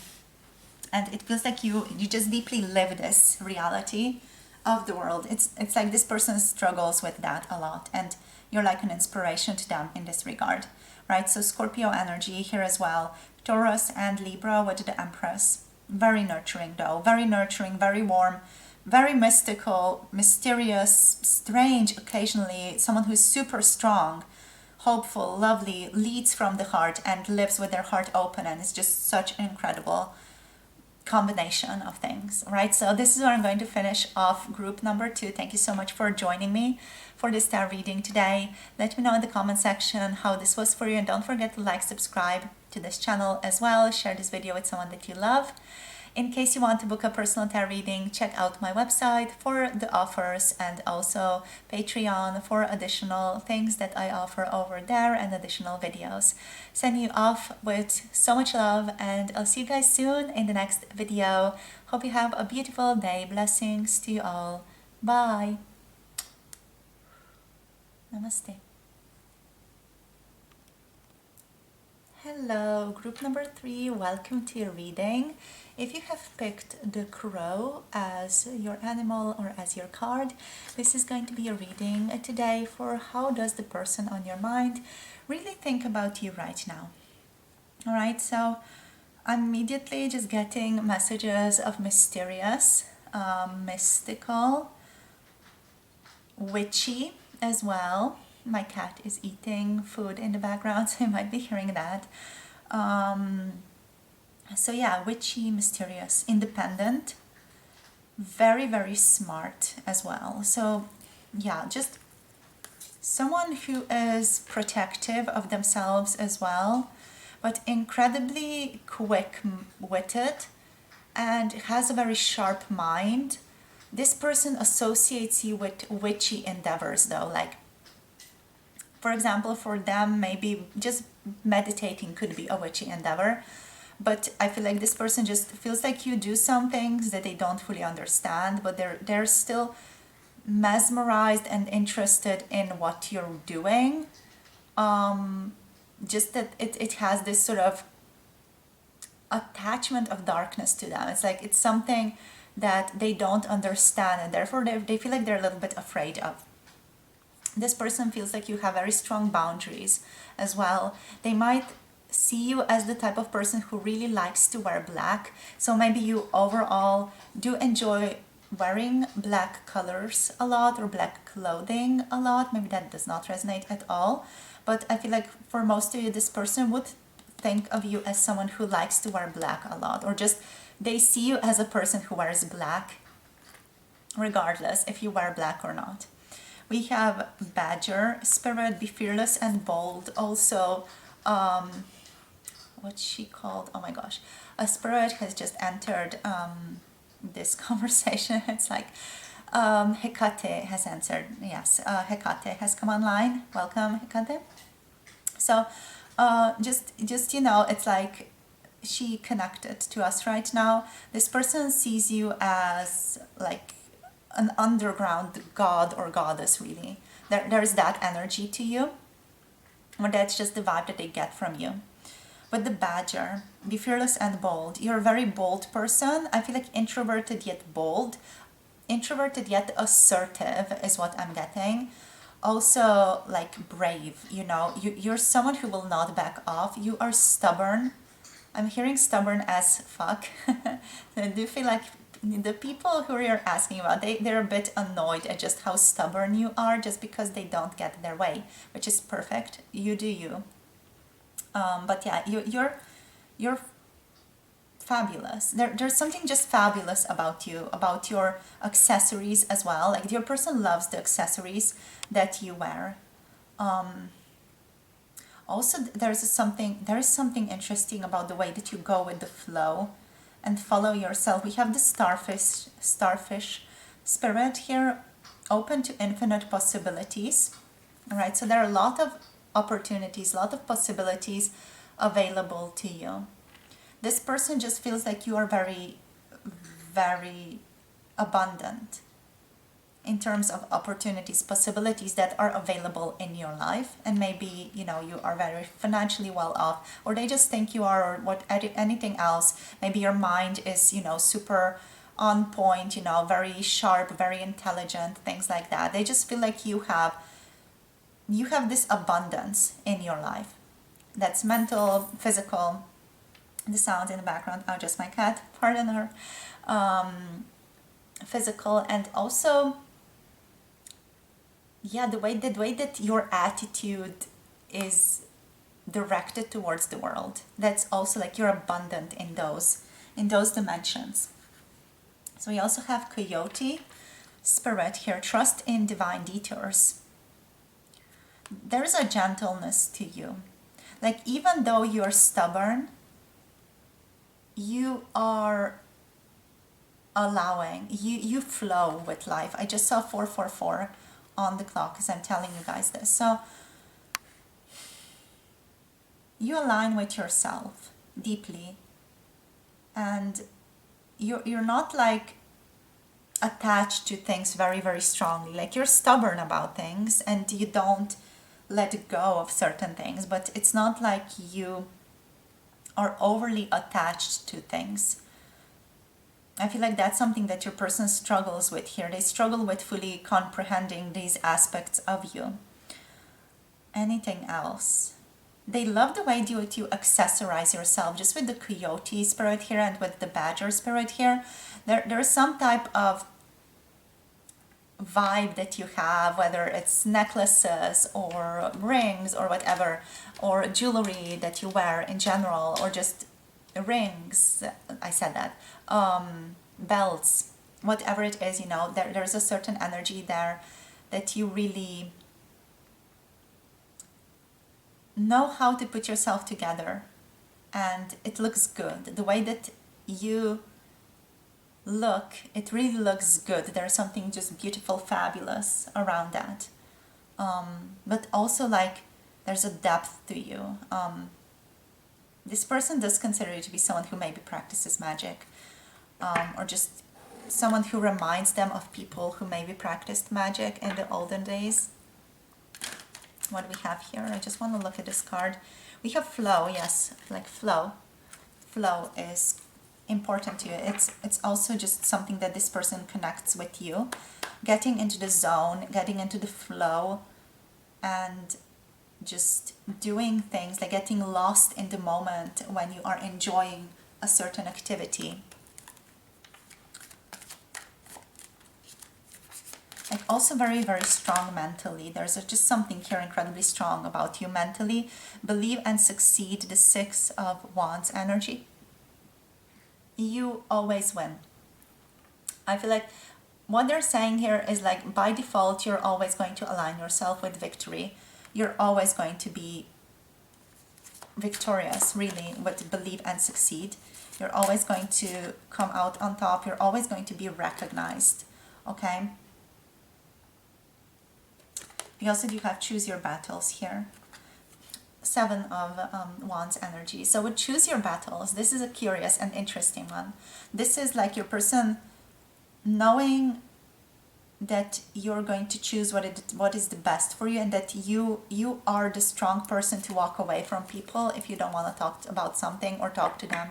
And it feels like you just deeply live this reality of the world. It's like this person struggles with that a lot, and you're like an inspiration to them in this regard, right? So Scorpio energy here as well. Taurus and Libra with the Empress. Very nurturing though, very nurturing, very warm, very mystical, mysterious, strange occasionally, someone who's super strong, hopeful, lovely, leads from the heart and lives with their heart open, and it's just such an incredible combination of things, right? So this is where I'm going to finish off group number 2. Thank you so much for joining me for this tarot reading today. Let me know in the comment section how this was for you, and don't forget to like, subscribe to this channel as well. Share this video with someone that you love. In case you want to book a personal tarot reading, check out my website for the offers, and also Patreon for additional things that I offer over there and additional videos. Sending you off with so much love, and I'll see you guys soon in the next video. Hope you have a beautiful day. Blessings to you all. Bye. Namaste. Hello, group number 3, welcome to your reading. If you have picked the crow as your animal or as your card, this is going to be a reading today for how does the person on your mind really think about you right now. Alright, so I'm immediately just getting messages of mysterious, mystical, witchy as well. My cat is eating food in the background, so you might be hearing that. So yeah, witchy, mysterious, independent, very, very smart as well. So yeah, just someone who is protective of themselves as well, but incredibly quick-witted and has a very sharp mind. This person associates you with witchy endeavors though, like for example, for them, maybe just meditating could be a witchy endeavor. But I feel like this person just feels like you do some things that they don't fully understand, but they're still mesmerized and interested in what you're doing. Just that it has this sort of attachment of darkness to them. It's like it's something that they don't understand, and therefore they feel like they're a little bit afraid of. This person feels like you have very strong boundaries as well. They might see you as the type of person who really likes to wear black. So maybe you overall do enjoy wearing black colors a lot or black clothing a lot. Maybe that does not resonate at all. But I feel like for most of you, this person would think of you as someone who likes to wear black a lot, or just they see you as a person who wears black regardless if you wear black or not. We have Badger Spirit, be fearless and bold. Also, what's she called? Oh my gosh. A spirit has just entered this conversation. It's like Hecate has answered. Yes, Hecate has come online. Welcome, Hecate. So just you know, it's like she connected to us right now. This person sees you as like an underground god or goddess, really. There's that energy to you, or that's just the vibe that they get from you. With the Badger, be fearless and bold. You're a very bold person. I feel like introverted yet bold. Introverted yet assertive is what I'm getting. Also, like brave, you know. You're someone who will not back off. You are stubborn. I'm hearing stubborn as fuck. I do feel like the people who you're asking about, they're a bit annoyed at just how stubborn you are, just because they don't get their way, which is perfect. You do you. But yeah, you're fabulous. There's something just fabulous about you, about your accessories as well. Like your person loves the accessories that you wear. Also, there is something interesting about the way that you go with the flow and follow yourself. We have the starfish spirit here, open to infinite possibilities. All right, so there are a lot of opportunities, a lot of possibilities available to you. This person just feels like you are very, very abundant in terms of opportunities, possibilities that are available in your life. And maybe, you know, you are very financially well off, or they just think you are, or anything else. Maybe your mind is, you know, super on point, you know, very sharp, very intelligent, things like that. They just feel like you have this abundance in your life. That's mental, physical. The sound in the background are just my cat, pardon her. Physical, and also, yeah, the way that your attitude is directed towards the world. That's also like you're abundant in those dimensions. So we also have Coyote Spirit here, trust in divine detours. There's a gentleness to you. Like even though you're stubborn, you are allowing, you flow with life. I just saw 444 on the clock as I'm telling you guys this. So you align with yourself deeply, and you're not like attached to things very, very strongly. Like you're stubborn about things and you don't let go of certain things, but it's not like you are overly attached to things. I feel like that's something that your person struggles with here. They struggle with fully comprehending these aspects of you. Anything else? They love the way you accessorize yourself, just with the Coyote Spirit here and with the Badger Spirit here. There's some type of vibe that you have, whether it's necklaces or rings or whatever, or jewelry that you wear in general, or just rings, I said that, belts, whatever it is, you know, there's a certain energy there that you really know how to put yourself together, and it looks good. The way that you look, it really looks good. There's something just beautiful, fabulous around that. But also, like, there's a depth to you. This person does consider you to be someone who maybe practices magic, or just someone who reminds them of people who maybe practiced magic in the olden days. What we have here, I just want to look at this card. We have flow, yes, like flow. Flow is important to you. It's also just something that this person connects with you, getting into the zone, getting into the flow, and just doing things, like getting lost in the moment when you are enjoying a certain activity. Like also very, very strong mentally. There's just something here incredibly strong about you mentally. Believe and succeed, the Six of Wands energy. You always win. I feel like what they're saying here is like by default, you're always going to align yourself with victory. You're always going to be victorious, really, with believe and succeed. You're always going to come out on top. You're always going to be recognized, okay? We also do have choose your battles here. Seven of Wands energy. So with choose your battles, this is a curious and interesting one. This is like your person knowing that you're going to choose what is the best for you, and that you are the strong person to walk away from people if you don't want to talk about something or talk to them,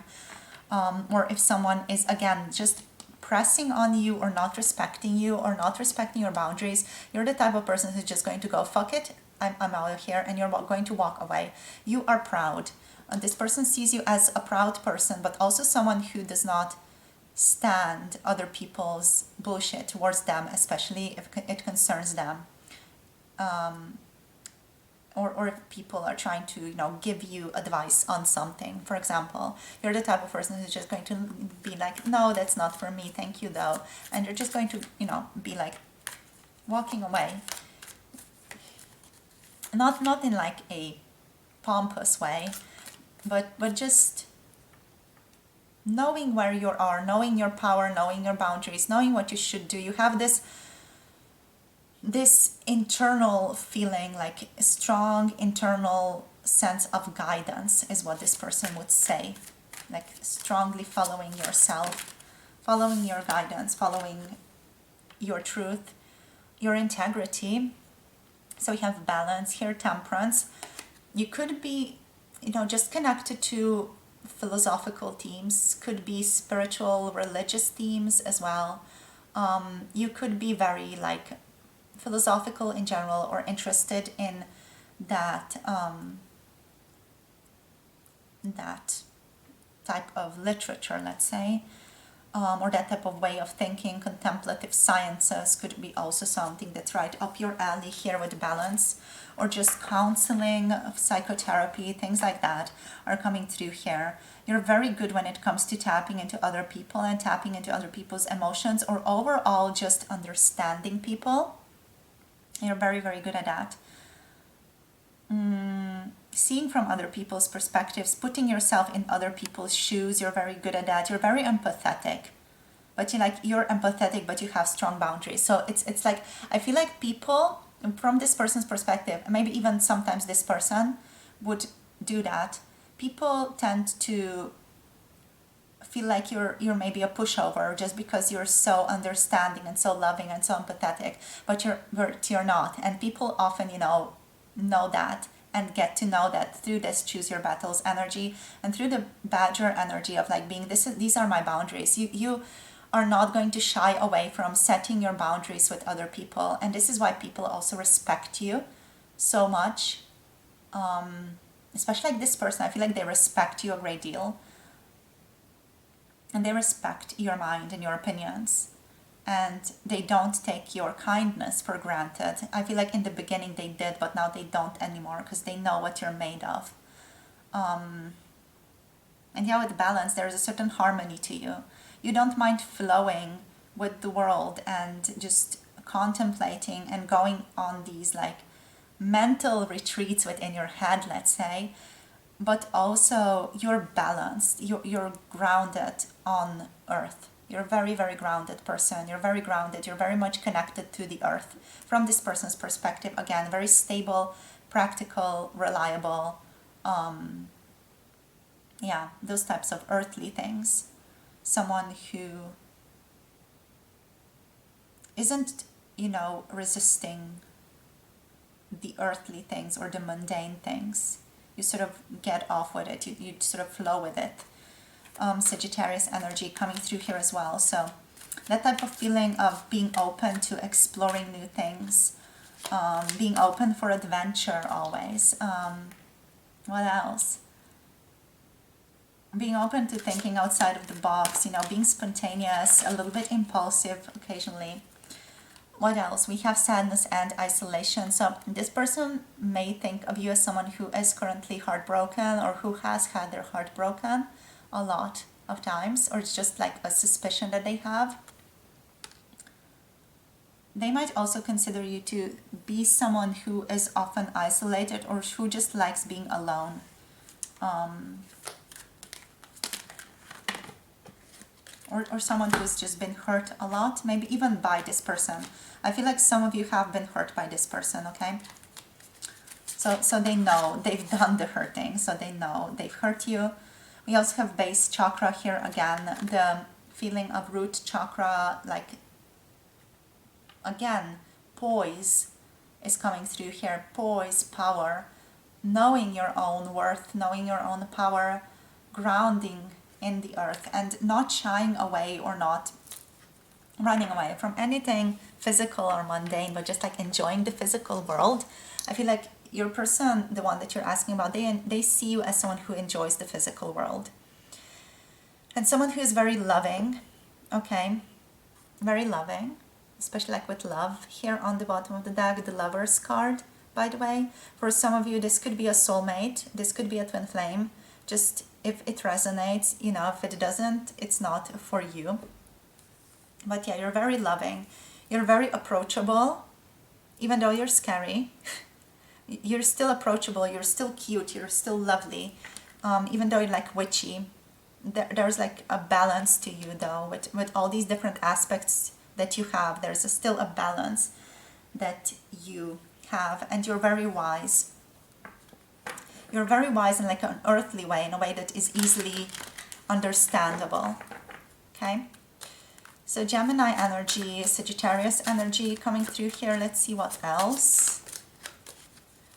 or if someone is again just pressing on you or not respecting you or not respecting your boundaries. You're the type of person who's just going to go, fuck it, I'm out of here, and you're going to walk away. You are proud, and this person sees you as a proud person, but also someone who does not stand other people's bullshit towards them, especially if it concerns them, or if people are trying to, you know, give you advice on something. For example, you're the type of person who's just going to be like, no, that's not for me, thank you though, and you're just going to, you know, be like walking away, not in like a pompous way, but just knowing where you are, knowing your power, knowing your boundaries, knowing what you should do. You have this internal feeling, like a strong internal sense of guidance is what this person would say. Like strongly following yourself, following your guidance, following your truth, your integrity. So we have balance here, temperance. You could be, you know, just connected to philosophical themes, could be spiritual, religious themes as well. You could be very like philosophical in general, or interested in that that type of literature, let's say, or that type of way of thinking. Contemplative sciences could be also something that's right up your alley here with balance, or just counseling, psychotherapy, things like that are coming through here. You're very good when it comes to tapping into other people and tapping into other people's emotions, or overall just understanding people. You're very, very good at that. Seeing from other people's perspectives, putting yourself in other people's shoes, you're very good at that. You're very empathetic, but you're empathetic, but you have strong boundaries. So it's like, I feel like people from this person's perspective, maybe even sometimes this person would do that. People tend to feel like you're maybe a pushover just because you're so understanding and so loving and so empathetic, but you're not. And people often, you know that and get to know that through this choose your battles energy, and through the badger energy of like being these are my boundaries. You are not going to shy away from setting your boundaries with other people, and this is why people also respect you so much. Especially like this person, I feel like they respect you a great deal, and they respect your mind and your opinions, and they don't take your kindness for granted. I feel like in the beginning they did, but now they don't anymore, because they know what you're made of. And yeah, with balance, there's a certain harmony to you. You don't mind flowing with the world and just contemplating and going on these like mental retreats within your head, let's say, but also you're balanced, you're grounded on earth. You're a very, very grounded person. You're very grounded. You're very much connected to the earth. From this person's perspective, again, very stable, practical, reliable. Yeah, those types of earthly things. Someone who isn't, resisting the earthly things or the mundane things. You sort of get off with it. You sort of flow with it. Sagittarius energy coming through here as well. So that type of feeling of being open to exploring new things, being open for adventure always. What else? Being open to thinking outside of the box, you know, being spontaneous, a little bit impulsive occasionally. What else? We have sadness and isolation. So this person may think of you as someone who is currently heartbroken or who has had their heart broken a lot of times, or it's just like a suspicion that they have. They might also consider you to be someone who is often isolated or who just likes being alone. Or someone who's just been hurt a lot, maybe even by this person. I feel like some of you have been hurt by this person, okay? So they know, they've done the hurting, so they know they've hurt you. We also have base chakra here again, the feeling of root chakra, like, again, poise is coming through here. Poise, power, knowing your own worth, knowing your own power, grounding in the earth, and not shying away or not running away from anything physical or mundane, but just like enjoying the physical world. I feel like your person, the one that you're asking about, they see you as someone who enjoys the physical world. And someone who is very loving, okay? Very loving, especially like with love here on the bottom of the deck, the Lover's card, by the way. For some of you, this could be a soulmate, this could be a twin flame. Just if it resonates, you know, if it doesn't, it's not for you. But yeah, you're very loving. You're very approachable, even though you're scary. You're still approachable, you're still cute, you're still lovely. Even though you're like witchy. There's like a balance to you though, with all these different aspects that you have. There's still a balance that you have, and you're very wise. You're very wise in like an earthly way, in a way that is easily understandable. Okay? So Gemini energy, Sagittarius energy coming through here. Let's see what else.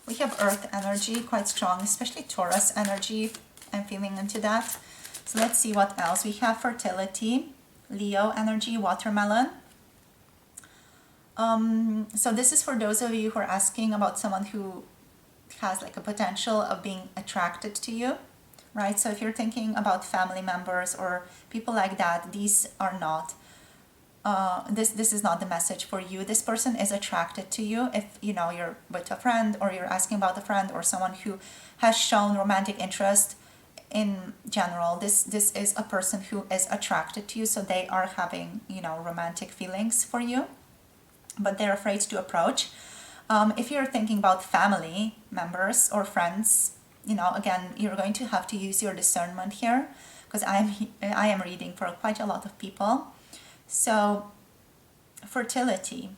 We have Earth energy, quite strong, especially Taurus energy. I'm feeling into that. So let's see what else. We have fertility, Leo energy, watermelon. So this is for those of you who are asking about someone who has like a potential of being attracted to you, right? So if you're thinking about family members or people like that, these are not, this is not the message for you. This person is attracted to you if, you know, you're with a friend or you're asking about a friend or someone who has shown romantic interest in general. This is a person who is attracted to you, so they are having, you know, romantic feelings for you, but they're afraid to approach. If you're thinking about family members or friends, you know, again, you're going to have to use your discernment here, because I am reading for quite a lot of people. So fertility,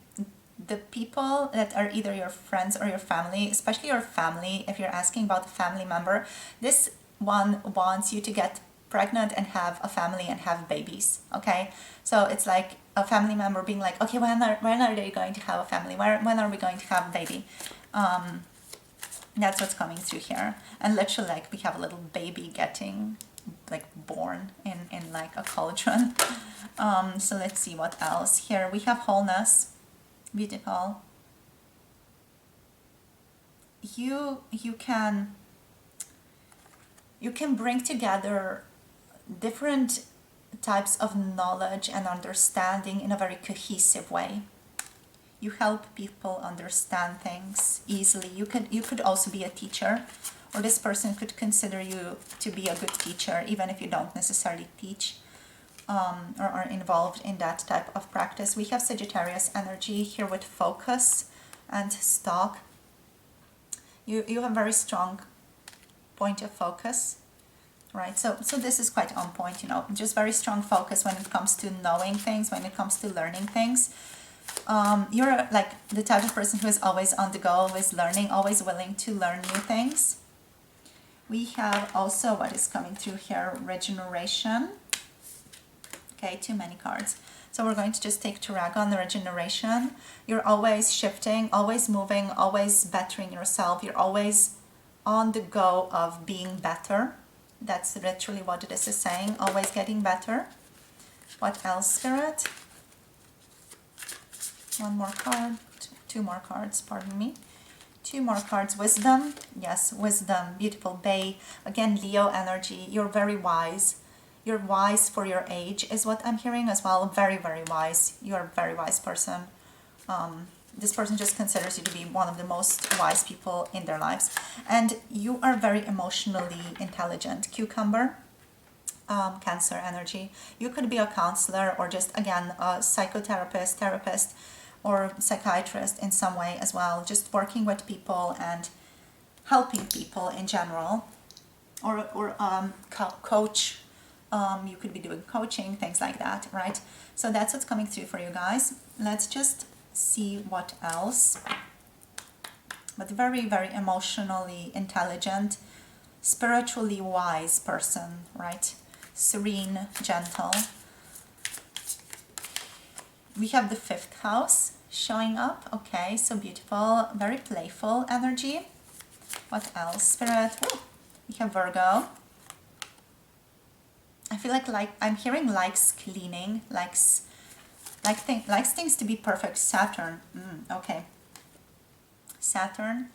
the people that are either your friends or your family, especially your family, if you're asking about a family member, this one wants you to get pregnant and have a family and have babies, okay? So it's like a family member being like, okay, when are they going to have a family? When are we going to have a baby? That's what's coming through here. And literally, like, we have a little baby getting like born in like a cauldron. So let's see what else. Here we have wholeness, beautiful. You can bring together different types of knowledge and understanding in a very cohesive way. You help people understand things easily. You could also be a teacher, or this person could consider you to be a good teacher, even if you don't necessarily teach or are involved in that type of practice. We have Sagittarius energy here with focus and stock. You have very strong point of focus, right? So this is quite on point, you know, just very strong focus when it comes to knowing things, when it comes to learning things. You're like the type of person who is always on the go, always learning, always willing to learn new things. We have also what is coming through here, regeneration. Okay, too many cards. So we're going to just take Turaga on the regeneration. You're always shifting, always moving, always bettering yourself. You're always on the go of being better. That's literally what this is saying, always getting better. What else, Spirit? One more card two more cards, pardon me. Two more cards. Wisdom. Yes, wisdom. Beautiful Bay. Again, Leo energy. You're very wise. You're wise for your age is what I'm hearing as well. Very, very wise. You're a very wise person. This person just considers you to be one of the most wise people in their lives. And you are very emotionally intelligent. Cucumber. Cancer energy. You could be a counselor or just, again, a psychotherapist, therapist, or psychiatrist in some way as well. Just working with people and helping people in general. Or coach. You could be doing coaching, things like that, right? So that's what's coming through for you guys. Let's just see what else. But very, very emotionally intelligent, spiritually wise person, right? Serene, gentle. We have the 5th house showing up. Okay, so beautiful, very playful energy. What else? Spirit. Ooh, we have Virgo. I feel like I'm hearing likes cleaning, likes things to be perfect. Saturn. Okay. Saturn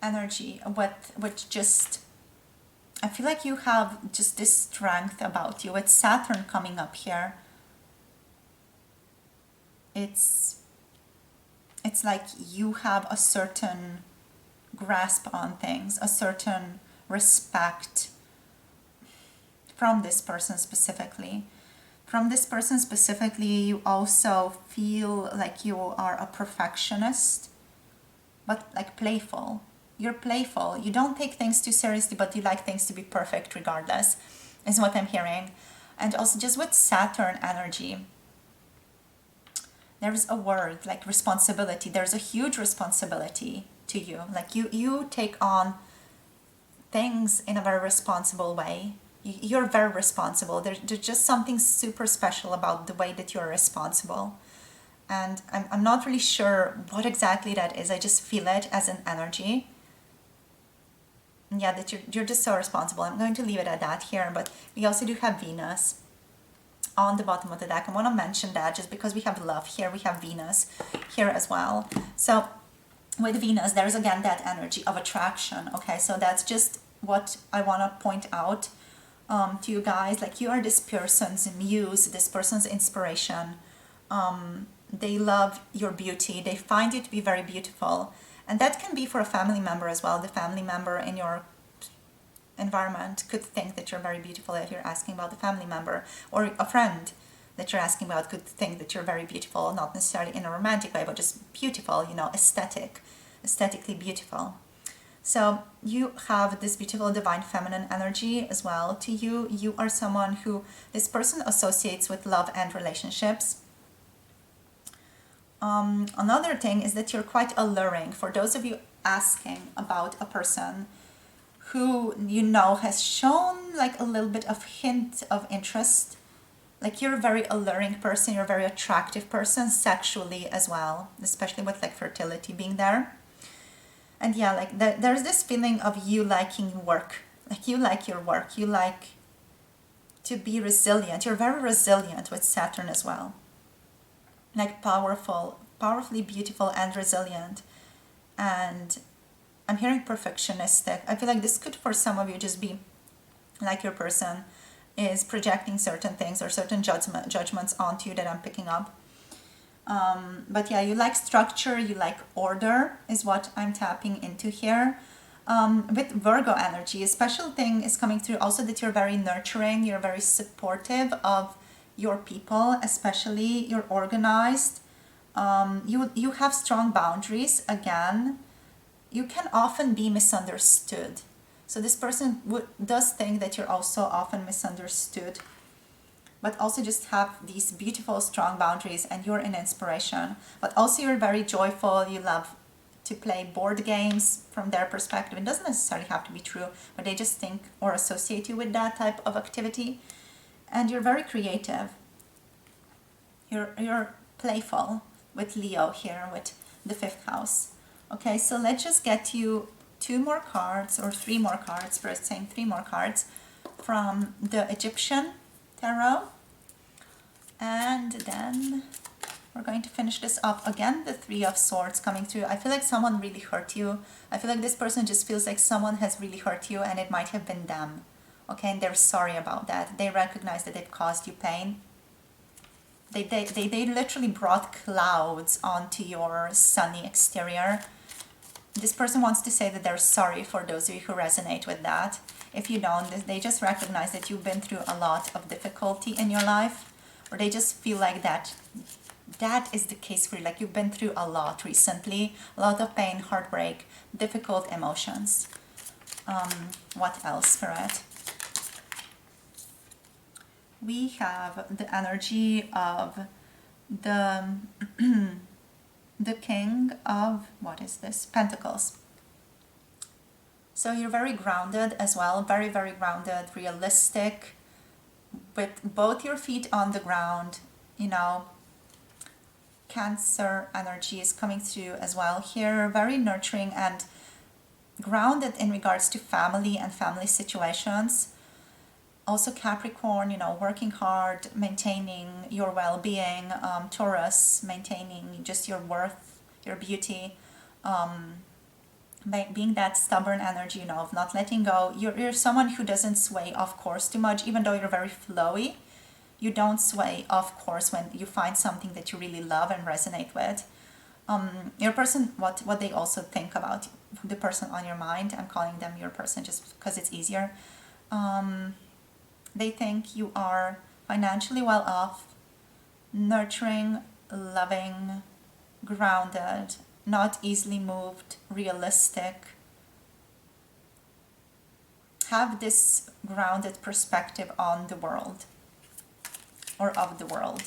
energy. What just, I feel like you have just this strength about you. With Saturn coming up here, it's like you have a certain grasp on things, a certain respect from this person specifically. From this person specifically, you also feel like you are a perfectionist, but like playful. You're playful. You don't take things too seriously, but you like things to be perfect regardless, is what I'm hearing. And also just with Saturn energy, there's a word like responsibility. There's a huge responsibility to you. Like you take on things in a very responsible way. You're very responsible. There's just something super special about the way that you're responsible. And I'm not really sure what exactly that is. I just feel it as an energy. Yeah, that you're just so responsible. I'm going to leave it at that here. But we also do have Venus on the bottom of the deck. I want to mention that just because we have love here, we have Venus here as well. So with Venus, there's again that energy of attraction. Okay, so that's just what I want to point out to you guys. Like, you are this person's muse, this person's inspiration. They love your beauty. They find you to be very beautiful. And that can be for a family member as well. The family member in your environment could think that you're very beautiful if you're asking about the family member. Or a friend that you're asking about could think that you're very beautiful, not necessarily in a romantic way, but just beautiful, you know, aesthetically beautiful. So you have this beautiful divine feminine energy as well to you. You are someone who this person associates with love and relationships. Another thing is that you're quite alluring. For those of you asking about a person who you know has shown like a little bit of hint of interest, like you're a very alluring person, you're a very attractive person sexually as well, especially with like fertility being there. And yeah, like there's this feeling of you liking work. Like you like your work. You like to be resilient. You're very resilient with Saturn as well. Like powerfully beautiful and resilient. And I'm hearing perfectionistic. I feel like this could for some of you just be like your person is projecting certain things or certain judgments onto you that I'm picking up. But yeah, you like structure, you like order is what I'm tapping into here. With Virgo energy, a special thing is coming through also that you're very nurturing, you're very supportive of your people, especially you're organized. You have strong boundaries. Again, you can often be misunderstood. So this person does think that you're also often misunderstood, but also just have these beautiful, strong boundaries, and you're an inspiration. But also you're very joyful. You love to play board games from their perspective. It doesn't necessarily have to be true, but they just think or associate you with that type of activity. And you're very creative. You're playful with Leo here, with the 5th house. Okay, so let's just get you 2 more cards or 3 more cards. First saying 3 more cards from the Egyptian Tarot. And then We're going to finish this up. Again, the Three of Swords coming through. I feel like someone really hurt you. I feel like this person just feels like someone has really hurt you and it might have been them. Okay, and they're sorry about that. They recognize that it caused you pain. They literally brought clouds onto your sunny exterior. This person wants to say that they're sorry for those of you who resonate with that. If you don't, they just recognize that you've been through a lot of difficulty in your life, or they just feel like that is the case for you, like you've been through a lot recently, a lot of pain, heartbreak, difficult emotions. What else, Spirit? We have the energy of the the King of, what is this? Pentacles. So you're very grounded as well, very, very grounded, realistic, with both your feet on the ground, you know. Cancer energy is coming through as well here, very nurturing and grounded in regards to family and family situations. Also Capricorn, you know, working hard, maintaining your well-being. Taurus, maintaining just your worth, your beauty. Being that stubborn energy, you know, of not letting go. You're someone who doesn't sway off course too much, even though you're very flowy. You don't sway off course when you find something that you really love and resonate with. Your person, what they also think about, the person on your mind, I'm calling them your person just because it's easier. They think you are financially well off, nurturing, loving, grounded, not easily moved, realistic. Have this grounded perspective on the world, or of the world.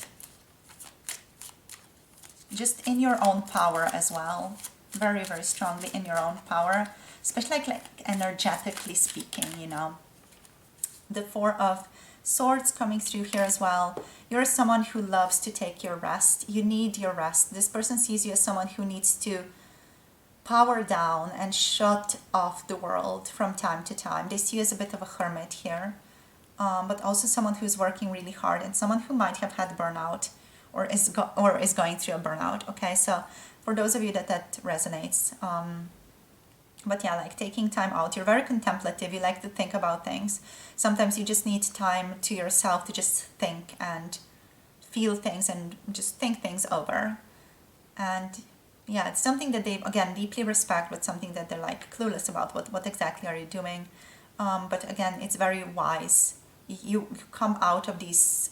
Just in your own power as well. Very, very strongly in your own power. Especially like energetically speaking, you know. The Four of Swords coming through here as well. You're someone who loves to take your rest. You need your rest. This person sees you as someone who needs to power down and shut off the world from time to time. They see you as a bit of a hermit here. But also someone who's working really hard and someone who might have had burnout or is going through a burnout. Okay, so for those of you that resonates, but yeah, like taking time out. You're very contemplative. You like to think about things. Sometimes you just need time to yourself to just think and feel things and just think things over. And yeah, it's something that they, again, deeply respect, but something that they're like clueless about. What exactly are you doing? But again, it's very wise. You come out of these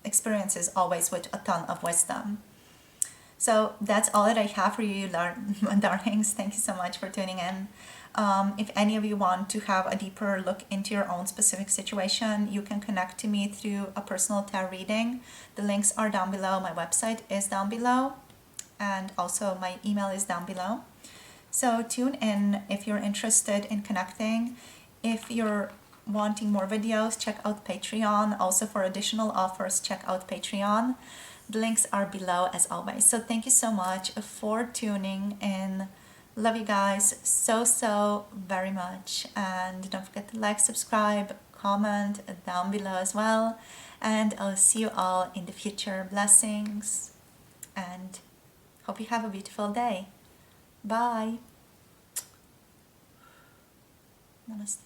experiences always with a ton of wisdom. So that's all that I have for you, darlings. Thank you so much for tuning in. If any of you want to have a deeper look into your own specific situation, you can connect to me through a personal tarot reading. The links are down below. My website is down below. And also my email is down below. So tune in if you're interested in connecting. If you're wanting more videos, check out Patreon. Also for additional offers, check out Patreon. The links are below as always. So thank you so much for tuning in. Love you guys so very much. And don't forget to like, subscribe, comment down below as well. And I'll see you all in the future. Blessings. And hope you have a beautiful day. Bye. Namaste.